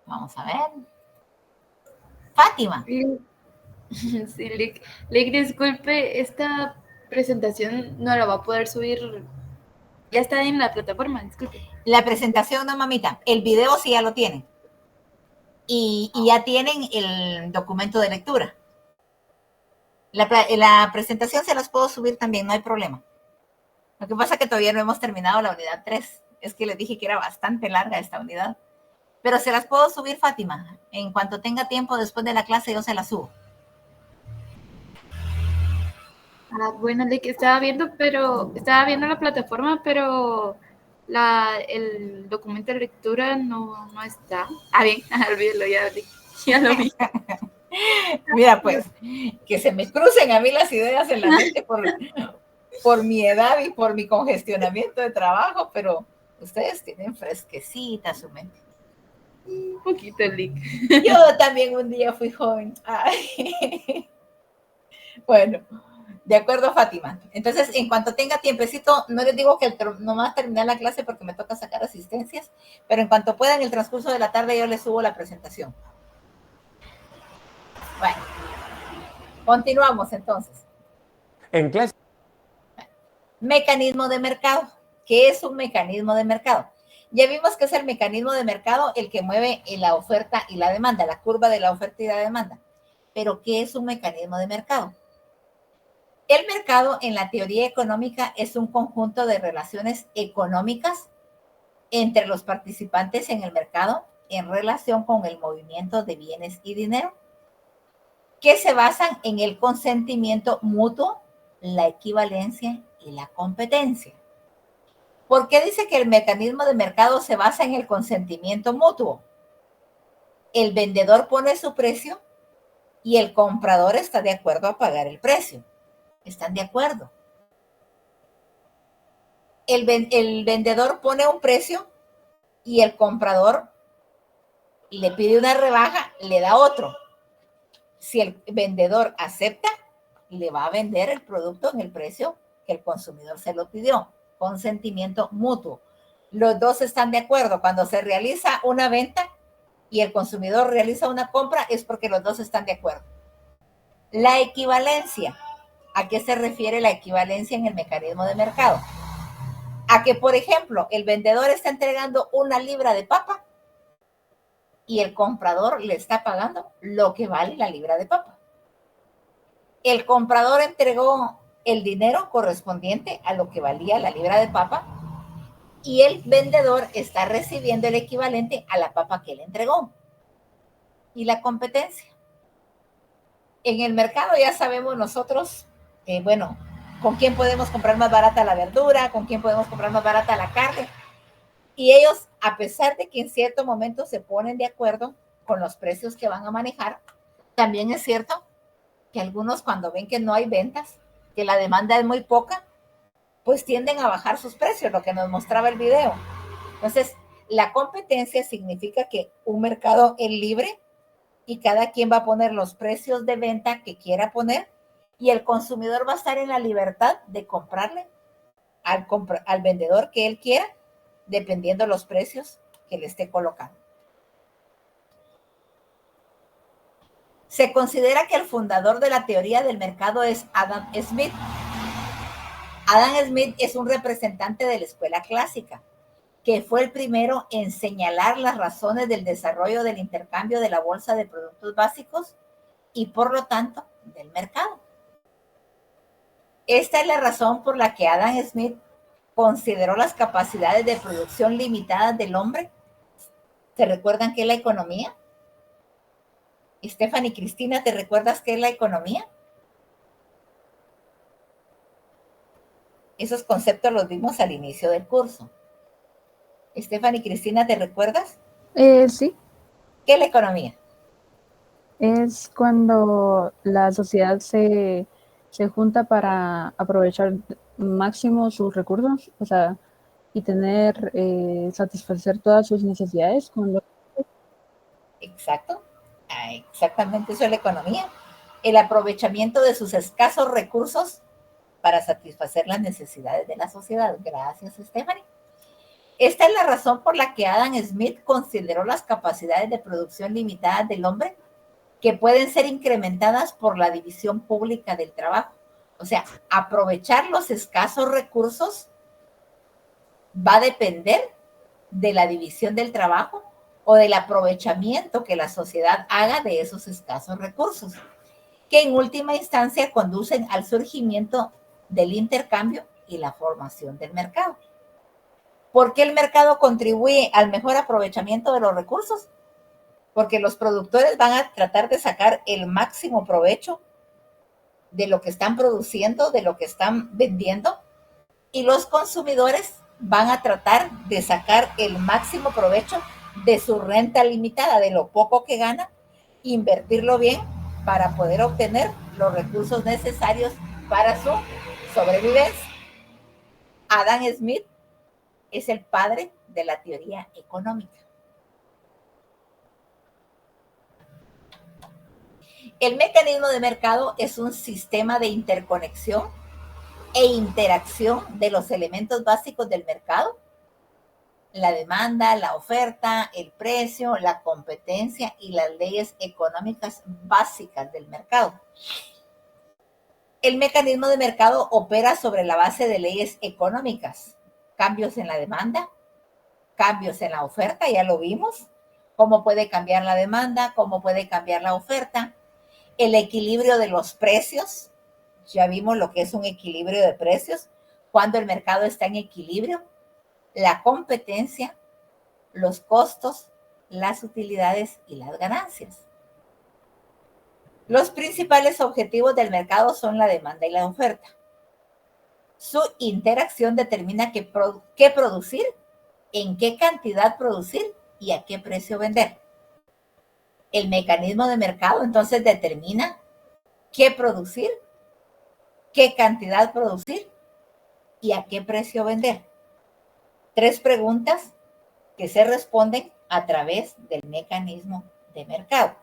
Vamos a ver. Fátima. Sí, Lick, disculpe, esta presentación no la va a poder subir. Ya está en la plataforma, disculpe. La presentación no, mamita. El video sí ya lo tienen. y ya tienen el documento de lectura. La presentación se las puedo subir también, no hay problema. Lo que pasa es que todavía no hemos terminado la unidad 3. Es que les dije que era bastante larga esta unidad. Pero se las puedo subir, Fátima. En cuanto tenga tiempo después de la clase, yo se las subo. Bueno, Lick, estaba viendo la plataforma, pero el documento de lectura no está. Bien, olvídalo, ya lo vi. Mira, pues, que se me crucen a mí las ideas en la mente por mi edad y por mi congestionamiento de trabajo, pero ustedes tienen fresquecita su mente. Un poquito, Lick. Yo también un día fui joven. Ay. Bueno, de acuerdo, Fátima. Entonces, en cuanto tenga tiempecito, no les digo que nomás terminar la clase porque me toca sacar asistencias, pero en cuanto pueda, en el transcurso de la tarde, yo les subo la presentación. Bueno, continuamos entonces. En clase. Mecanismo de mercado. ¿Qué es un mecanismo de mercado? Ya vimos que es el mecanismo de mercado el que mueve la oferta y la demanda, la curva de la oferta y la demanda. Pero, ¿qué es un mecanismo de mercado? El mercado en la teoría económica es un conjunto de relaciones económicas entre los participantes en el mercado en relación con el movimiento de bienes y dinero, que se basan en el consentimiento mutuo, la equivalencia y la competencia. ¿Por qué dice que el mecanismo de mercado se basa en el consentimiento mutuo? El vendedor pone su precio y el comprador está de acuerdo a pagar el precio. ¿Están de acuerdo? El vendedor pone un precio y el comprador le pide una rebaja, le da otro. Si el vendedor acepta, le va a vender el producto en el precio que el consumidor se lo pidió. Consentimiento mutuo. Los dos están de acuerdo. Cuando se realiza una venta y el consumidor realiza una compra, es porque los dos están de acuerdo. La equivalencia. ¿A qué se refiere la equivalencia en el mecanismo de mercado? A que, por ejemplo, el vendedor está entregando 1 libra de papa y el comprador le está pagando lo que vale la libra de papa. El comprador entregó el dinero correspondiente a lo que valía la libra de papa y el vendedor está recibiendo el equivalente a la papa que le entregó. Y la competencia. En el mercado ya sabemos nosotros, con quién podemos comprar más barata la verdura, con quién podemos comprar más barata la carne. Y ellos, a pesar de que en cierto momento se ponen de acuerdo con los precios que van a manejar, también es cierto que algunos cuando ven que no hay ventas, que la demanda es muy poca, pues tienden a bajar sus precios, lo que nos mostraba el video. Entonces, la competencia significa que un mercado es libre y cada quien va a poner los precios de venta que quiera poner y el consumidor va a estar en la libertad de comprarle al vendedor que él quiera, dependiendo los precios que le esté colocando. Se considera que el fundador de la teoría del mercado es Adam Smith. Adam Smith es un representante de la escuela clásica, que fue el primero en señalar las razones del desarrollo del intercambio de la bolsa de productos básicos y, por lo tanto, del mercado. Esta es la razón por la que Adam Smith consideró las capacidades de producción limitadas del hombre. ¿Se recuerdan qué es la economía? Stephanie, Cristina, ¿te recuerdas qué es la economía? Esos conceptos los vimos al inicio del curso. Stephanie, Cristina, ¿te recuerdas? Sí, ¿Qué es la economía? es cuando la sociedad se junta para aprovechar máximo sus recursos, o sea, y tener, satisfacer todas sus necesidades Exacto. Exactamente eso es la economía. El aprovechamiento de sus escasos recursos para satisfacer las necesidades de la sociedad. Gracias, Stephanie. Esta es la razón por la que Adam Smith consideró las capacidades de producción limitadas del hombre que pueden ser incrementadas por la división pública del trabajo. O sea, aprovechar los escasos recursos va a depender de la división del trabajo o del aprovechamiento que la sociedad haga de esos escasos recursos, que en última instancia conducen al surgimiento del intercambio y la formación del mercado. ¿Por qué el mercado contribuye al mejor aprovechamiento de los recursos? Porque los productores van a tratar de sacar el máximo provecho de lo que están produciendo, de lo que están vendiendo, y los consumidores van a tratar de sacar el máximo provecho de su renta limitada, de lo poco que gana, invertirlo bien para poder obtener los recursos necesarios para su sobrevivencia. Adam Smith es el padre de la teoría económica. El mecanismo de mercado es un sistema de interconexión e interacción de los elementos básicos del mercado: la demanda, la oferta, el precio, la competencia y las leyes económicas básicas del mercado. El mecanismo de mercado opera sobre la base de leyes económicas: cambios en la demanda, cambios en la oferta, ya lo vimos, cómo puede cambiar la demanda, cómo puede cambiar la oferta, el equilibrio de los precios, ya vimos lo que es un equilibrio de precios, cuando el mercado está en equilibrio, la competencia, los costos, las utilidades y las ganancias. Los principales objetivos del mercado son la demanda y la oferta. Su interacción determina qué producir, en qué cantidad producir y a qué precio vender. El mecanismo de mercado entonces determina qué producir, qué cantidad producir y a qué precio vender. 3 preguntas que se responden a través del mecanismo de mercado.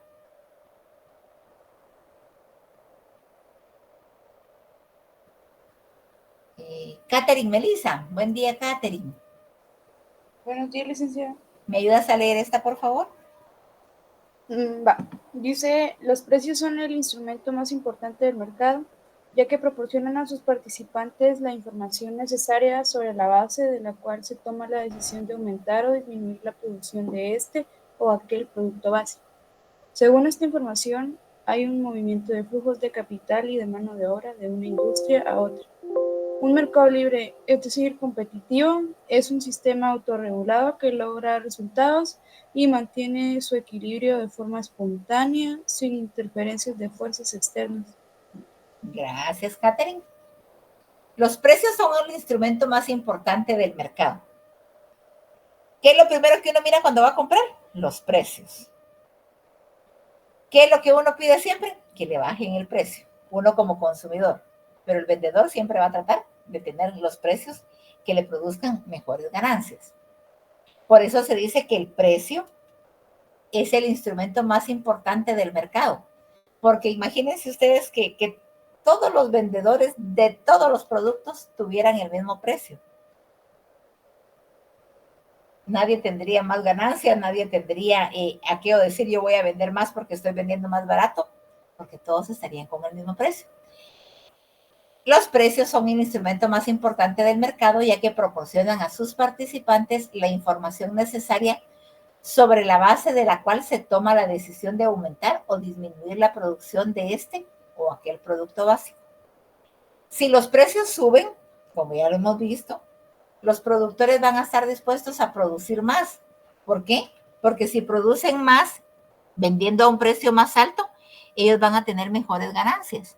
Catherine Melissa, buen día, Catherine. Buenos días, licenciada. ¿Me ayudas a leer esta, por favor? Va. Dice, los precios son el instrumento más importante del mercado, ya que proporcionan a sus participantes la información necesaria sobre la base de la cual se toma la decisión de aumentar o disminuir la producción de este o aquel producto básico. Según esta información, hay un movimiento de flujos de capital y de mano de obra de una industria a otra. Un mercado libre, es decir, competitivo, es un sistema autorregulado que logra resultados y mantiene su equilibrio de forma espontánea, sin interferencias de fuerzas externas. Gracias, Catherine. Los precios son el instrumento más importante del mercado. ¿Qué es lo primero que uno mira cuando va a comprar? Los precios. ¿Qué es lo que uno pide siempre? Que le bajen el precio, uno como consumidor. Pero el vendedor siempre va a tratar de tener los precios que le produzcan mejores ganancias. Por eso se dice que el precio es el instrumento más importante del mercado. Porque imagínense ustedes que todos los vendedores de todos los productos tuvieran el mismo precio. Nadie tendría más ganancias, nadie tendría aquello de decir yo voy a vender más porque estoy vendiendo más barato, porque todos estarían con el mismo precio. Los precios son el instrumento más importante del mercado, ya que proporcionan a sus participantes la información necesaria sobre la base de la cual se toma la decisión de aumentar o disminuir la producción de este o aquel producto básico. Si los precios suben, como ya lo hemos visto, los productores van a estar dispuestos a producir más. ¿Por qué? Porque si producen más, vendiendo a un precio más alto, ellos van a tener mejores ganancias.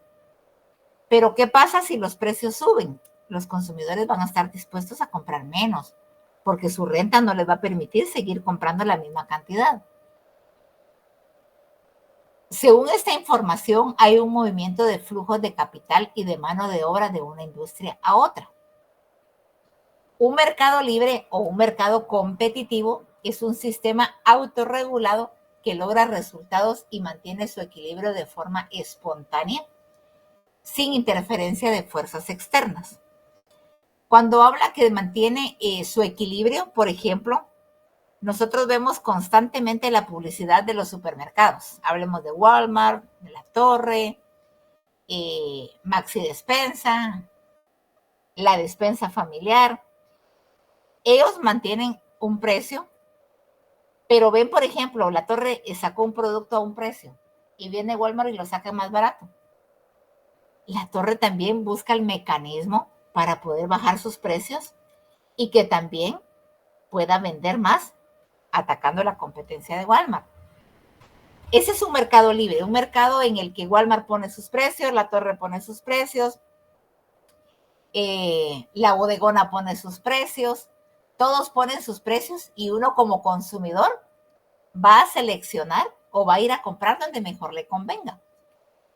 Pero ¿qué pasa si los precios suben? Los consumidores van a estar dispuestos a comprar menos, porque su renta no les va a permitir seguir comprando la misma cantidad. Según esta información, hay un movimiento de flujos de capital y de mano de obra de una industria a otra. Un mercado libre o un mercado competitivo es un sistema autorregulado que logra resultados y mantiene su equilibrio de forma espontánea, sin interferencia de fuerzas externas. Cuando habla que mantiene su equilibrio, por ejemplo, nosotros vemos constantemente la publicidad de los supermercados. Hablemos de Walmart, de La Torre, Maxi Despensa, la despensa familiar. Ellos mantienen un precio, Pero ven, por ejemplo, la Torre sacó un producto a un precio y viene Walmart y lo saca más barato. La Torre también busca el mecanismo para poder bajar sus precios y que también pueda vender más atacando la competencia de Walmart. Ese es un mercado libre, un mercado en el que Walmart pone sus precios, la Torre pone sus precios, la bodegona pone sus precios, todos ponen sus precios y uno como consumidor va a seleccionar o va a ir a comprar donde mejor le convenga.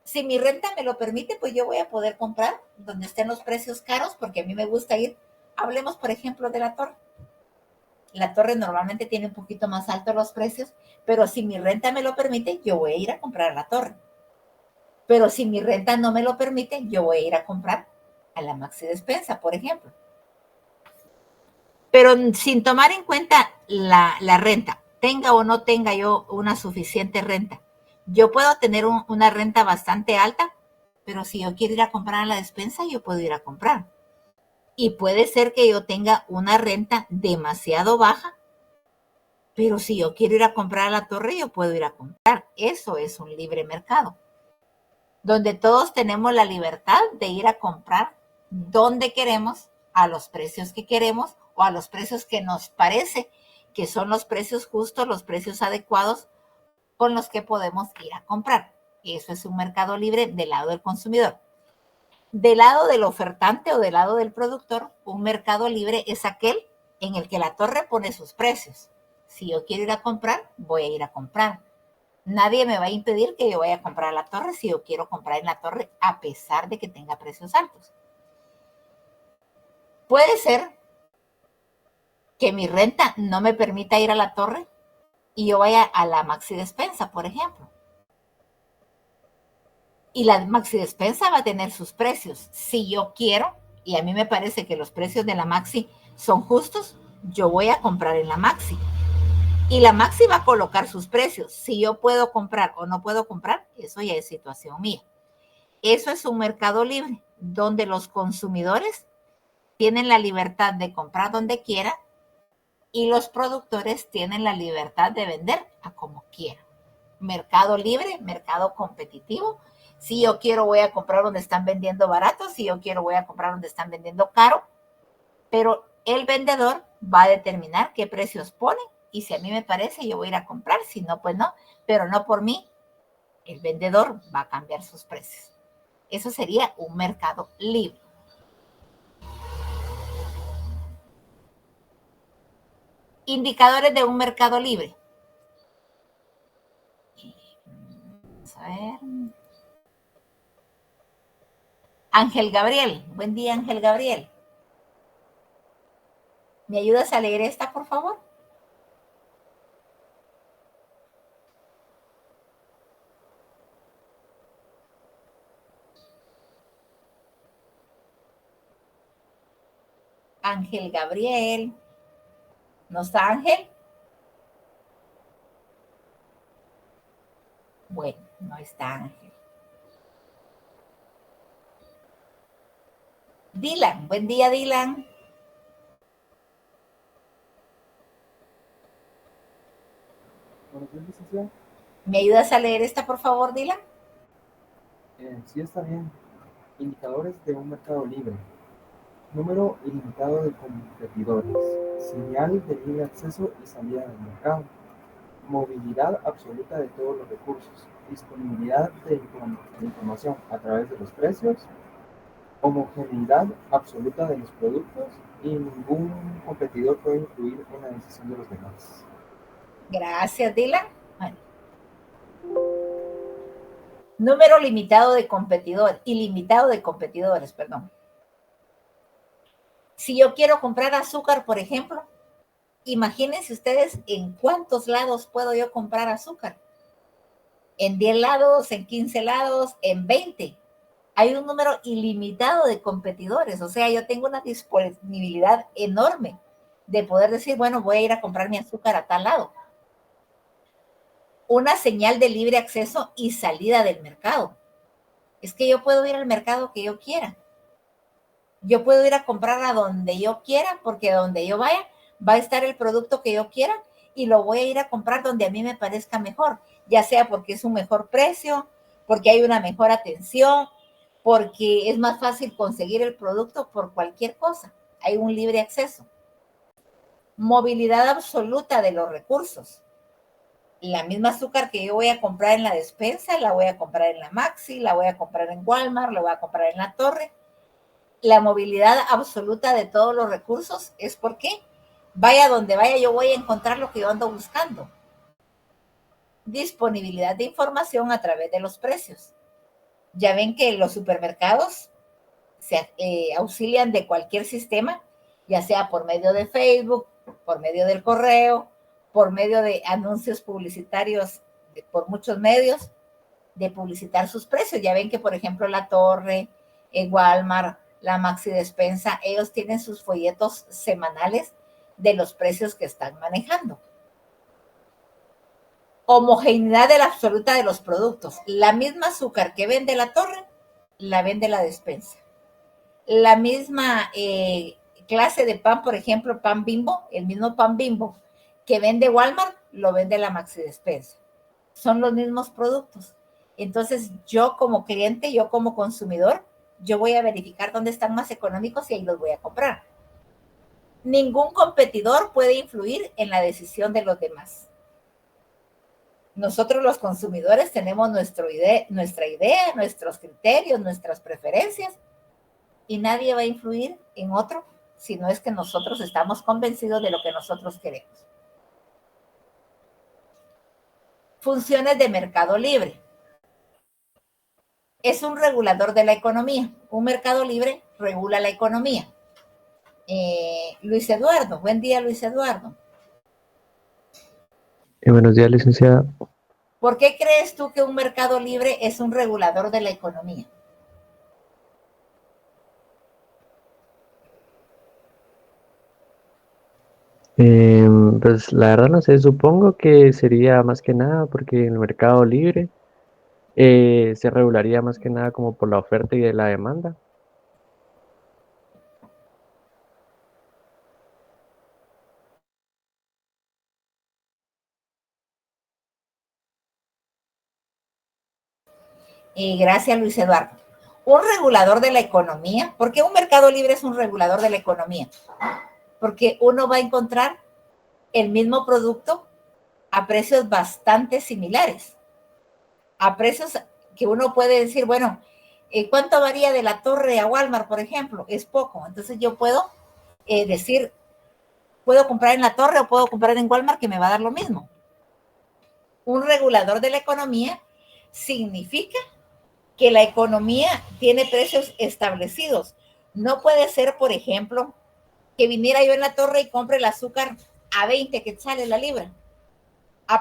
Si mi renta me lo permite, pues yo voy a poder comprar donde estén los precios caros, porque a mí me gusta ir. Hablemos, por ejemplo, de la Torre. La Torre normalmente tiene un poquito más altos los precios, pero si mi renta me lo permite, yo voy a ir a comprar a la Torre. Pero si mi renta no me lo permite, yo voy a ir a comprar a la Maxi Despensa, por ejemplo. Pero sin tomar en cuenta la renta, tenga o no tenga yo una suficiente renta. Yo puedo tener una renta bastante alta, pero si yo quiero ir a comprar a la despensa, yo puedo ir a comprar. Y puede ser que yo tenga una renta demasiado baja, pero si yo quiero ir a comprar a la Torre, yo puedo ir a comprar. Eso es un libre mercado, donde todos tenemos la libertad de ir a comprar donde queremos, a los precios que queremos o a los precios que nos parece que son los precios justos, los precios adecuados con los que podemos ir a comprar. Eso es un mercado libre del lado del consumidor. Del lado del ofertante o del lado del productor, un mercado libre es aquel en el que la Torre pone sus precios. Si yo quiero ir a comprar, voy a ir a comprar. Nadie me va a impedir que yo vaya a comprar a la Torre si yo quiero comprar en la Torre a pesar de que tenga precios altos. Puede ser que mi renta no me permita ir a la Torre y yo vaya a la Maxi Despensa, por ejemplo. Y la Maxi Despensa va a tener sus precios. Si yo quiero, y a mí me parece que los precios de la Maxi son justos, yo voy a comprar en la Maxi. Y la Maxi va a colocar sus precios. Si yo puedo comprar o no puedo comprar, eso ya es situación mía. Eso es un mercado libre, donde los consumidores tienen la libertad de comprar donde quieran y los productores tienen la libertad de vender a como quieran. Mercado libre, mercado competitivo. Si yo quiero, voy a comprar donde están vendiendo barato. Si yo quiero, voy a comprar donde están vendiendo caro. Pero el vendedor va a determinar qué precios pone. Y si a mí me parece, yo voy a ir a comprar. Si no, pues no. Pero no por mí. El vendedor va a cambiar sus precios. Eso sería un mercado libre. Indicadores de un mercado libre. Vamos a ver. Ángel Gabriel. Buen día, Ángel Gabriel. ¿Me ayudas a leer esta, por favor? Ángel Gabriel. ¿No está Ángel? Bueno, no está Ángel. Dylan, buen día, Dylan. Buenos días, licenciada. ¿Me ayudas a leer esta, por favor, Dylan? Sí, está bien. Indicadores de un mercado libre. Número ilimitado de competidores. Señal de libre acceso y salida del mercado. Movilidad absoluta de todos los recursos. Disponibilidad de información a través de los precios. Homogeneidad absoluta de los productos y ningún competidor puede influir en la decisión de los demás. Gracias, Dylan. Bueno. Número limitado de competidores, ilimitado de competidores, perdón. Si yo quiero comprar azúcar, por ejemplo, imagínense ustedes en cuántos lados puedo yo comprar azúcar. En 10 lados, en 15 lados, en 20. Hay un número ilimitado de competidores, o sea, yo tengo una disponibilidad enorme de poder decir, bueno, voy a ir a comprar mi azúcar a tal lado. Una señal de libre acceso y salida del mercado. Es que yo puedo ir al mercado que yo quiera. Yo puedo ir a comprar a donde yo quiera, porque donde yo vaya va a estar el producto que yo quiera y lo voy a ir a comprar donde a mí me parezca mejor, ya sea porque es un mejor precio, porque hay una mejor atención, porque es más fácil conseguir el producto por cualquier cosa. Hay un libre acceso. Movilidad absoluta de los recursos. La misma azúcar que yo voy a comprar en la despensa, la voy a comprar en la Maxi, la voy a comprar en Walmart, la voy a comprar en la Torre. La movilidad absoluta de todos los recursos es porque vaya donde vaya, yo voy a encontrar lo que yo ando buscando. Disponibilidad de información a través de los precios. Ya ven que los supermercados se auxilian de cualquier sistema, ya sea por medio de Facebook, por medio del correo, por medio de anuncios publicitarios por muchos medios, de publicitar sus precios. Ya ven que, por ejemplo, la Torre, Walmart, la Maxi Despensa, ellos tienen sus folletos semanales de los precios que están manejando. Homogeneidad de la absoluta de los productos. La misma azúcar que vende la Torre, la vende la despensa. La misma clase de pan, por ejemplo, pan Bimbo, el mismo pan Bimbo que vende Walmart, lo vende la Maxi Despensa. Son los mismos productos. Entonces, yo como cliente, yo como consumidor, yo voy a verificar dónde están más económicos y ahí los voy a comprar. Ningún competidor puede influir en la decisión de los demás. Nosotros los consumidores tenemos nuestra idea, nuestros criterios, nuestras preferencias, y nadie va a influir en otro si no es que nosotros estamos convencidos de lo que nosotros queremos. Funciones de mercado libre. Es un regulador de la economía. Un mercado libre regula la economía. Luis Eduardo, buen día, Luis Eduardo. Buenos días, licenciada. ¿Por qué crees tú que un mercado libre es un regulador de la economía? Pues la verdad no sé, supongo que sería más que nada porque en el mercado libre se regularía más que nada como por la oferta y de la demanda. Gracias, Luis Eduardo. Un regulador de la economía. ¿Por qué un mercado libre es un regulador de la economía? Porque uno va a encontrar el mismo producto a precios bastante similares. A precios que uno puede decir, bueno, ¿cuánto varía de la Torre a Walmart, por ejemplo? Es poco. Entonces yo puedo decir, puedo comprar en la Torre o puedo comprar en Walmart que me va a dar lo mismo. Un regulador de la economía significa que la economía tiene precios establecidos. No puede ser, por ejemplo, que viniera yo en la Torre y compre el azúcar a 20 quetzales la libra.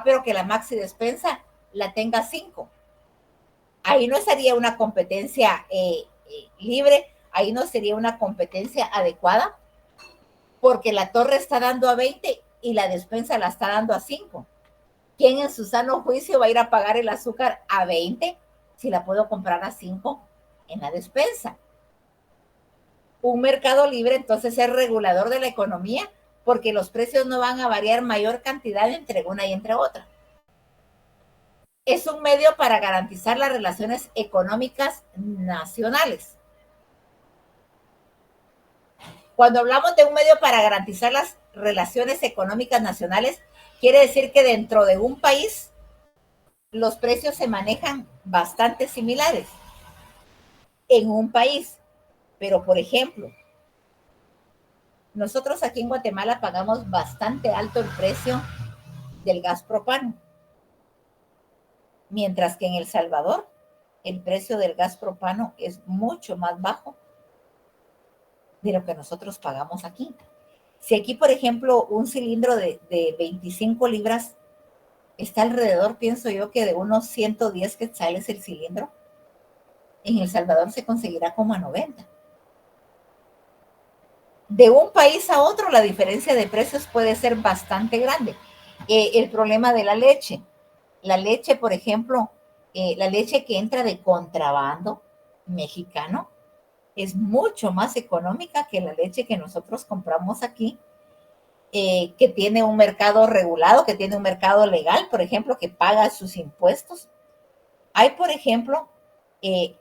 Pero que la Maxi Despensa la tenga 5. Ahí no sería una competencia libre, ahí no sería una competencia adecuada, porque la Torre está dando a 20 y la despensa la está dando a 5. ¿Quién en su sano juicio va a ir a pagar el azúcar a 20 si la puedo comprar a 5 en la despensa? Un mercado libre entonces es regulador de la economía porque los precios no van a variar mayor cantidad entre una y entre otra. Es un medio para garantizar las relaciones económicas nacionales. Cuando hablamos de un medio para garantizar las relaciones económicas nacionales, quiere decir que dentro de un país los precios se manejan bastante similares en un país. Pero, por ejemplo, nosotros aquí en Guatemala pagamos bastante alto el precio del gas propano, mientras que en El Salvador el precio del gas propano es mucho más bajo de lo que nosotros pagamos aquí. Si aquí, por ejemplo, un cilindro de 25 libras está alrededor, pienso yo, que de unos 110 quetzales el cilindro, en El Salvador se conseguirá como a 90. De un país a otro la diferencia de precios puede ser bastante grande. El problema de la leche, por ejemplo, la leche que entra de contrabando mexicano es mucho más económica que la leche que nosotros compramos aquí que tiene un mercado regulado, que tiene un mercado legal, por ejemplo, que paga sus impuestos. Hay, por ejemplo,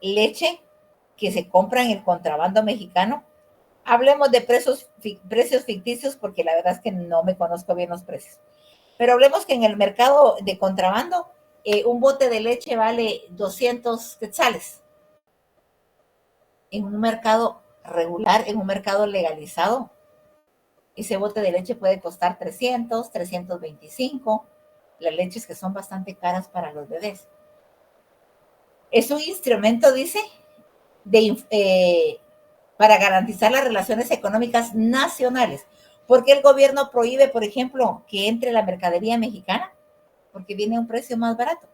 leche que se compra en el contrabando mexicano. Hablemos de precios ficticios porque la verdad es que no me conozco bien los precios. Pero hablemos que en el mercado de contrabando, un bote de leche vale 200 quetzales. En un mercado regular, en un mercado legalizado, ese bote de leche puede costar 300, 325, las leches que son bastante caras para los bebés. Es un instrumento, dice, para garantizar las relaciones económicas nacionales. ¿Por qué el gobierno prohíbe, por ejemplo, que entre la mercadería mexicana? Porque viene a un precio más barato.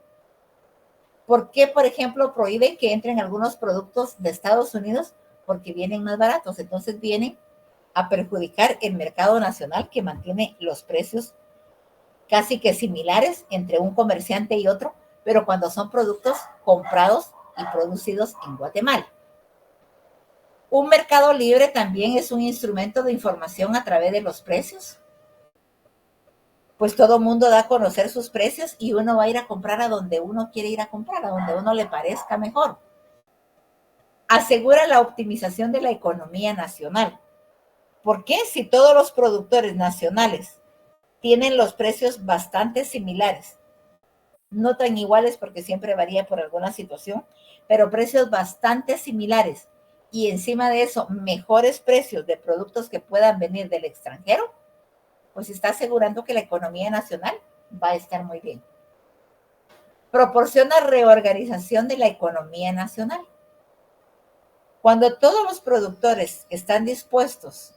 ¿Por qué, por ejemplo, prohíbe que entren algunos productos de Estados Unidos? Porque vienen más baratos. Entonces vienen a perjudicar el mercado nacional que mantiene los precios casi que similares entre un comerciante y otro, pero cuando son productos comprados y producidos en Guatemala. Un mercado libre también es un instrumento de información a través de los precios. Pues todo el mundo da a conocer sus precios y uno va a ir a comprar a donde uno quiere ir a comprar, a donde uno le parezca mejor. Asegura la optimización de la economía nacional. ¿Por qué? Si todos los productores nacionales tienen los precios bastante similares, no tan iguales porque siempre varía por alguna situación, pero precios bastante similares y encima de eso mejores precios de productos que puedan venir del extranjero, pues está asegurando que la economía nacional va a estar muy bien. Proporciona reorganización de la economía nacional. Cuando todos los productores están dispuestos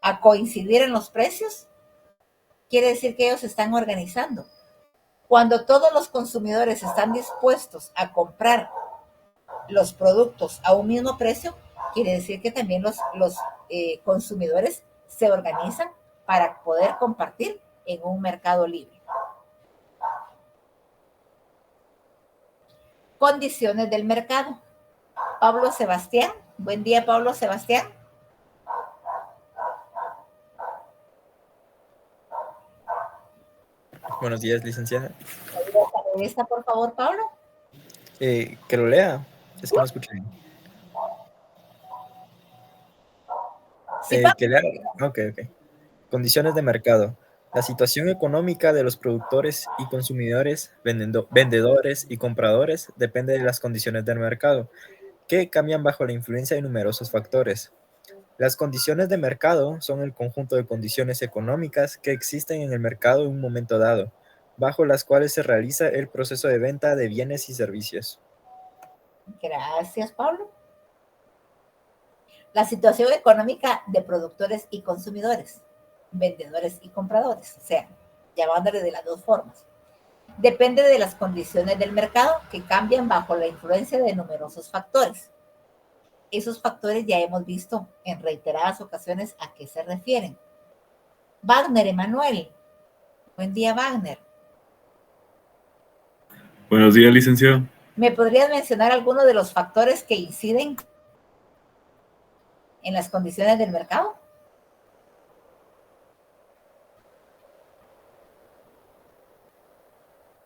a coincidir en los precios, quiere decir que ellos se están organizando. Cuando todos los consumidores están dispuestos a comprar los productos a un mismo precio, quiere decir que también los consumidores se organizan para poder compartir en un mercado libre. Condiciones del mercado. Pablo Sebastián. Buen día, Pablo Sebastián. Buenos días, licenciada. ¿Está por favor, Pablo? Que lo lea. Es que no escuché bien. Sí, Pablo. Que lea. Ok. Condiciones de mercado. La situación económica de los productores y consumidores, vendedores y compradores depende de las condiciones del mercado, que cambian bajo la influencia de numerosos factores. Las condiciones de mercado son el conjunto de condiciones económicas que existen en el mercado en un momento dado, bajo las cuales se realiza el proceso de venta de bienes y servicios. Gracias, Pablo. La situación económica de productores y consumidores, vendedores y compradores, o sea, llamándole de las dos formas. Depende de las condiciones del mercado que cambian bajo la influencia de numerosos factores. Esos factores ya hemos visto en reiteradas ocasiones a qué se refieren. Wagner Emanuel. Buen día, Wagner. Buenos días, licenciado. ¿Me podrías mencionar algunos de los factores que inciden en las condiciones del mercado?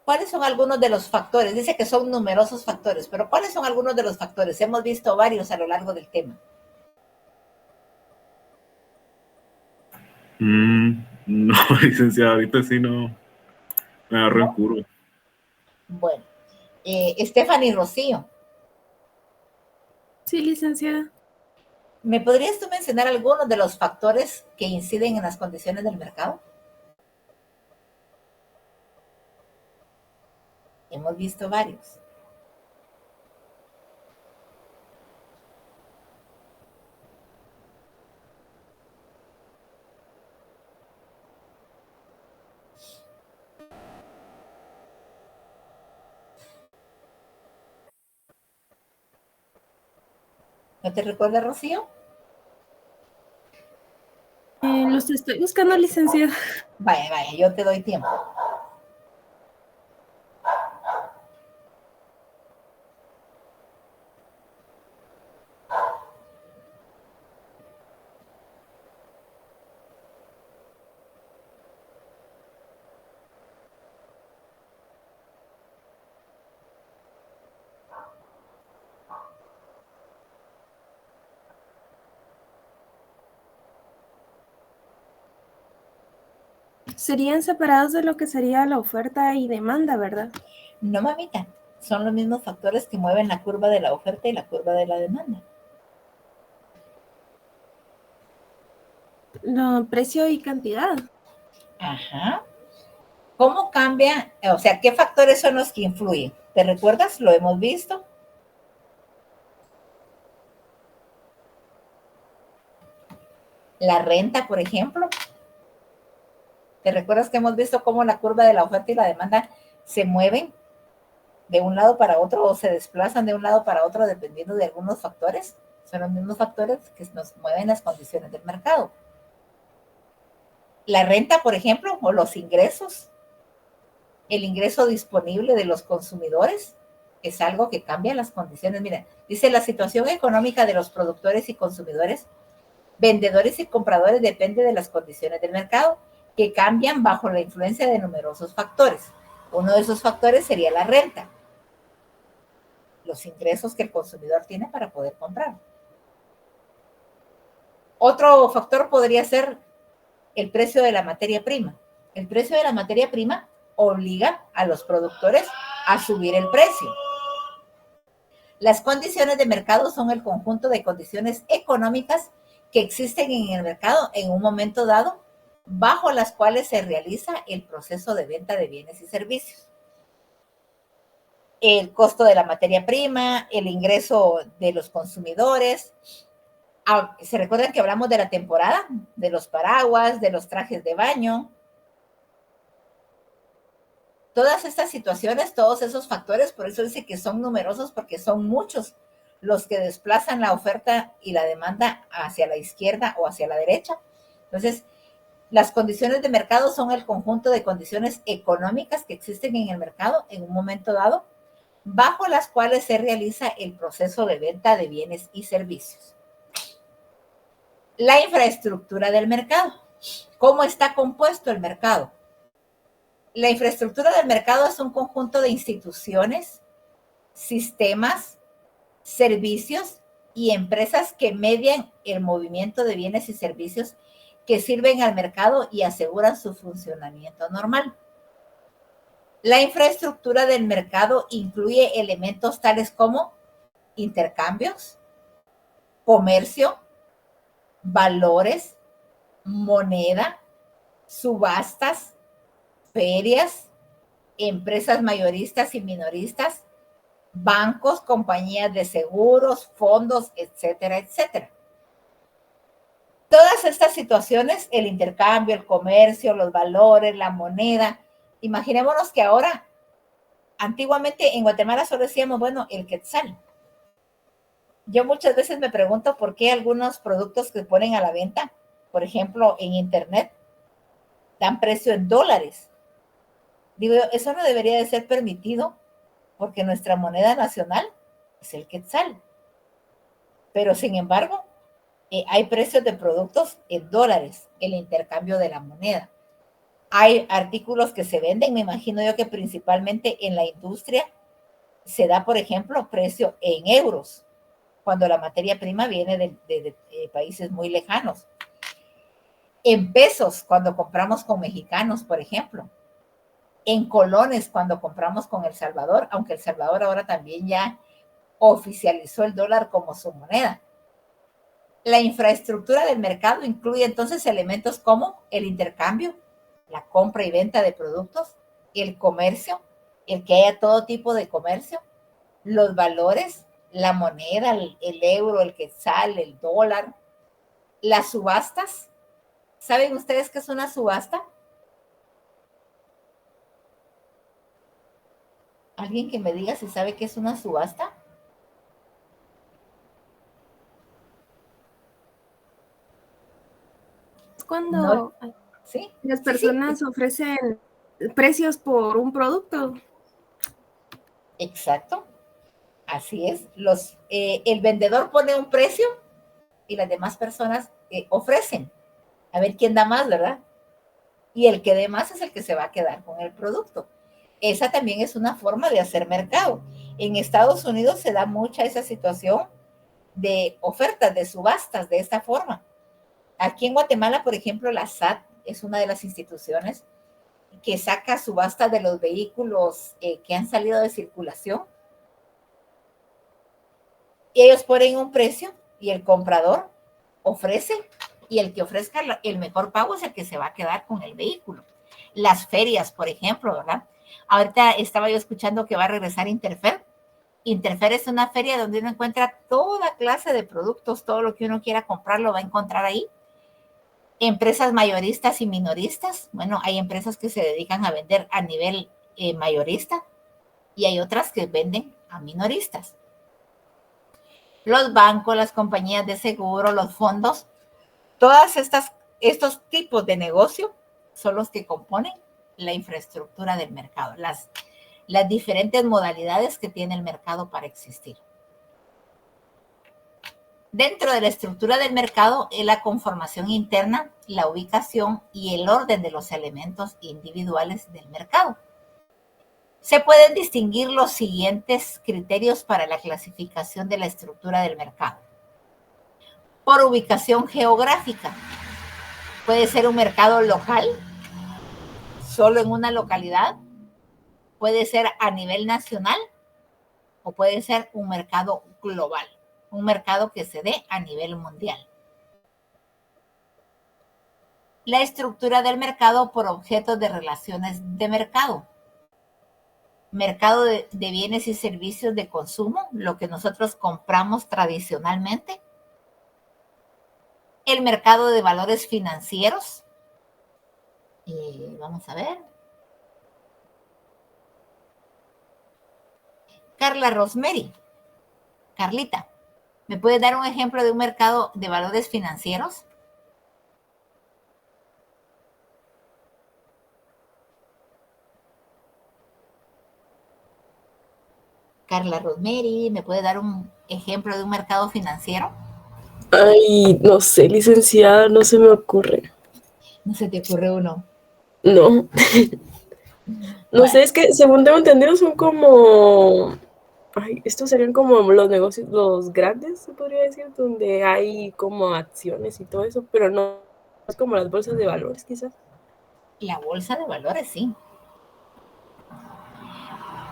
¿Cuáles son algunos de los factores? Dice que son numerosos factores, pero ¿cuáles son algunos de los factores? Hemos visto varios a lo largo del tema. No, licenciado, ahorita sí no me agarró en curva. Bueno, Stephanie Rocío. Sí, licenciada. ¿Me podrías tú mencionar algunos de los factores que inciden en las condiciones del mercado? Hemos visto varios. ¿No te recuerdas, Rocío? Los estoy buscando, licenciada. Vaya, yo te doy tiempo. Serían separados de lo que sería la oferta y demanda, ¿verdad? No, mamita, son los mismos factores que mueven la curva de la oferta y la curva de la demanda. No, precio y cantidad. Ajá. ¿Cómo cambia? O sea, ¿qué factores son los que influyen? ¿Te recuerdas? Lo hemos visto. La renta, por ejemplo. ¿Te recuerdas que hemos visto cómo la curva de la oferta y la demanda se mueven de un lado para otro o se desplazan de un lado para otro dependiendo de algunos factores? Son los mismos factores que nos mueven las condiciones del mercado. La renta, por ejemplo, o los ingresos, el ingreso disponible de los consumidores, es algo que cambia las condiciones. Mira, dice la situación económica de los productores y consumidores, vendedores y compradores depende de las condiciones del mercado, que cambian bajo la influencia de numerosos factores. Uno de esos factores sería la renta, los ingresos que el consumidor tiene para poder comprar. Otro factor podría ser el precio de la materia prima. El precio de la materia prima obliga a los productores a subir el precio. Las condiciones de mercado son el conjunto de condiciones económicas que existen en el mercado en un momento dado, bajo las cuales se realiza el proceso de venta de bienes y servicios. El costo de la materia prima, el ingreso de los consumidores. ¿Se recuerdan que hablamos de la temporada? De los paraguas, de los trajes de baño. Todas estas situaciones, todos esos factores, por eso dice que son numerosos, porque son muchos los que desplazan la oferta y la demanda hacia la izquierda o hacia la derecha. Entonces, las condiciones de mercado son el conjunto de condiciones económicas que existen en el mercado en un momento dado, bajo las cuales se realiza el proceso de venta de bienes y servicios. La infraestructura del mercado. ¿Cómo está compuesto el mercado? La infraestructura del mercado es un conjunto de instituciones, sistemas, servicios y empresas que median el movimiento de bienes y servicios que sirven al mercado y aseguran su funcionamiento normal. La infraestructura del mercado incluye elementos tales como intercambios, comercio, valores, moneda, subastas, ferias, empresas mayoristas y minoristas, bancos, compañías de seguros, fondos, etcétera, etcétera. Todas estas situaciones, el intercambio, el comercio, los valores, la moneda, imaginémonos que ahora, antiguamente en Guatemala solo decíamos, bueno, el quetzal. Yo muchas veces me pregunto por qué algunos productos que ponen a la venta, por ejemplo, en internet, dan precio en dólares. Digo, eso no debería de ser permitido porque nuestra moneda nacional es el quetzal. Pero, sin embargo, hay precios de productos en dólares, el intercambio de la moneda. Hay artículos que se venden, me imagino yo que principalmente en la industria se da, por ejemplo, precio en euros, cuando la materia prima viene de países muy lejanos. En pesos, cuando compramos con mexicanos, por ejemplo. En colones, cuando compramos con El Salvador, aunque El Salvador ahora también ya oficializó el dólar como su moneda. La infraestructura del mercado incluye entonces elementos como el intercambio, la compra y venta de productos, el comercio, el que haya todo tipo de comercio, los valores, la moneda, el euro, el quetzal, el dólar, las subastas. ¿Saben ustedes qué es una subasta? ¿Alguien que me diga si sabe qué es una subasta? Es cuando ¿Sí? las personas ofrecen precios por un producto. Exacto. Así es. El vendedor pone un precio y las demás personas ofrecen. A ver quién da más, ¿verdad? Y el que dé más es el que se va a quedar con el producto. Esa también es una forma de hacer mercado. En Estados Unidos se da mucha esa situación de ofertas, de subastas, de esta forma. Aquí en Guatemala, por ejemplo, la SAT es una de las instituciones que saca subasta de los vehículos que han salido de circulación. Y ellos ponen un precio y el comprador ofrece, y el que ofrezca el mejor pago es el que se va a quedar con el vehículo. Las ferias, por ejemplo, ¿verdad? Ahorita estaba yo escuchando que va a regresar Interfer. Interfer es una feria donde uno encuentra toda clase de productos, todo lo que uno quiera comprar lo va a encontrar ahí. Empresas mayoristas y minoristas. Bueno, hay empresas que se dedican a vender a nivel mayorista y hay otras que venden a minoristas. Los bancos, las compañías de seguro, los fondos, todas estos tipos de negocio son los que componen la infraestructura del mercado, las diferentes modalidades que tiene el mercado para existir. Dentro de la estructura del mercado es la conformación interna, la ubicación y el orden de los elementos individuales del mercado. Se pueden distinguir los siguientes criterios para la clasificación de la estructura del mercado. Por ubicación geográfica. Puede ser un mercado local, solo en una localidad. Puede ser a nivel nacional o puede ser un mercado global, un mercado que se dé a nivel mundial. La estructura del mercado por objetos de relaciones de mercado. Mercado de bienes y servicios de consumo, lo que nosotros compramos tradicionalmente. El mercado de valores financieros. Vamos a ver. Carla Rosemary. Carlita, ¿me puedes dar un ejemplo de un mercado de valores financieros? Carla Rosemary, ¿me puede dar un ejemplo de un mercado financiero? Ay, no sé, licenciada, no se me ocurre. ¿No se te ocurre uno? No. No sé, es que según tengo entendido son como... Ay, estos serían como los negocios, los grandes, se podría decir, donde hay como acciones y todo eso, pero no es como las bolsas de valores, quizás. La bolsa de valores, sí.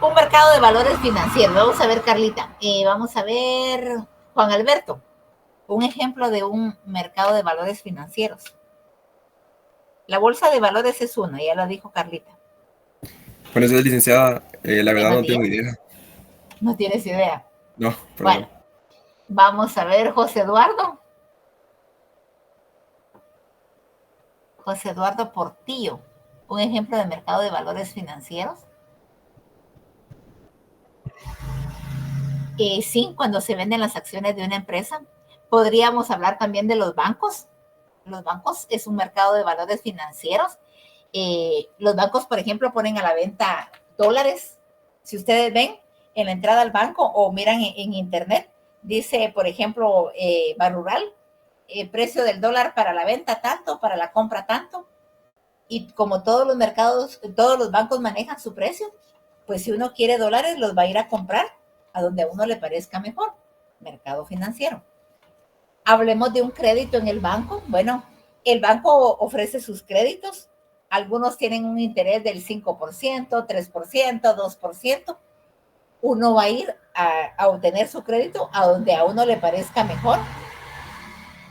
Un mercado de valores financieros. Vamos a ver, Carlita. Vamos a ver, Juan Alberto. Un ejemplo de un mercado de valores financieros. La bolsa de valores es una, ya lo dijo Carlita. Buenas noches, licenciada. La verdad no tengo idea. ¿No tienes idea? No, perdón. Bueno, vamos a ver, José Eduardo. José Eduardo Portillo. Un ejemplo de mercado de valores financieros. Sí, cuando se venden las acciones de una empresa. Podríamos hablar también de los bancos. Los bancos es un mercado de valores financieros. Los bancos, por ejemplo, ponen a la venta dólares. Si ustedes ven en la entrada al banco o miran en internet, dice, por ejemplo, Banrural, precio del dólar para la venta tanto, para la compra tanto. Y como todos los mercados, todos los bancos manejan su precio, pues si uno quiere dólares, los va a ir a comprar a donde a uno le parezca mejor. Mercado financiero. Hablemos de un crédito en el banco. Bueno, el banco ofrece sus créditos. Algunos tienen un interés del 5%, 3%, 2%. Uno va a ir a obtener su crédito a donde a uno le parezca mejor.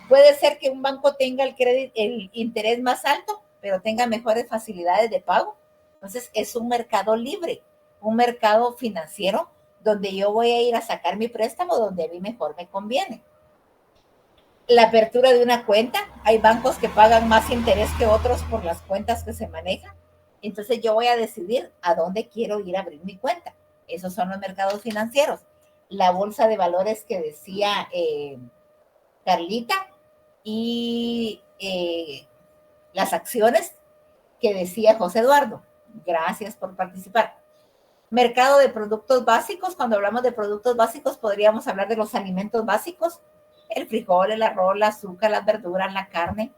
Puede ser que un banco tenga el interés más alto, pero tenga mejores facilidades de pago. Entonces, es un mercado libre, un mercado financiero donde yo voy a ir a sacar mi préstamo donde a mí mejor me conviene. La apertura de una cuenta, hay bancos que pagan más interés que otros por las cuentas que se manejan. Entonces, yo voy a decidir a dónde quiero ir a abrir mi cuenta. Esos son los mercados financieros. La bolsa de valores que decía Carlita y las acciones que decía José Eduardo. Gracias por participar. Mercado de productos básicos. Cuando hablamos de productos básicos, podríamos hablar de los alimentos básicos. El frijol, el arroz, el azúcar, las verduras, la carne.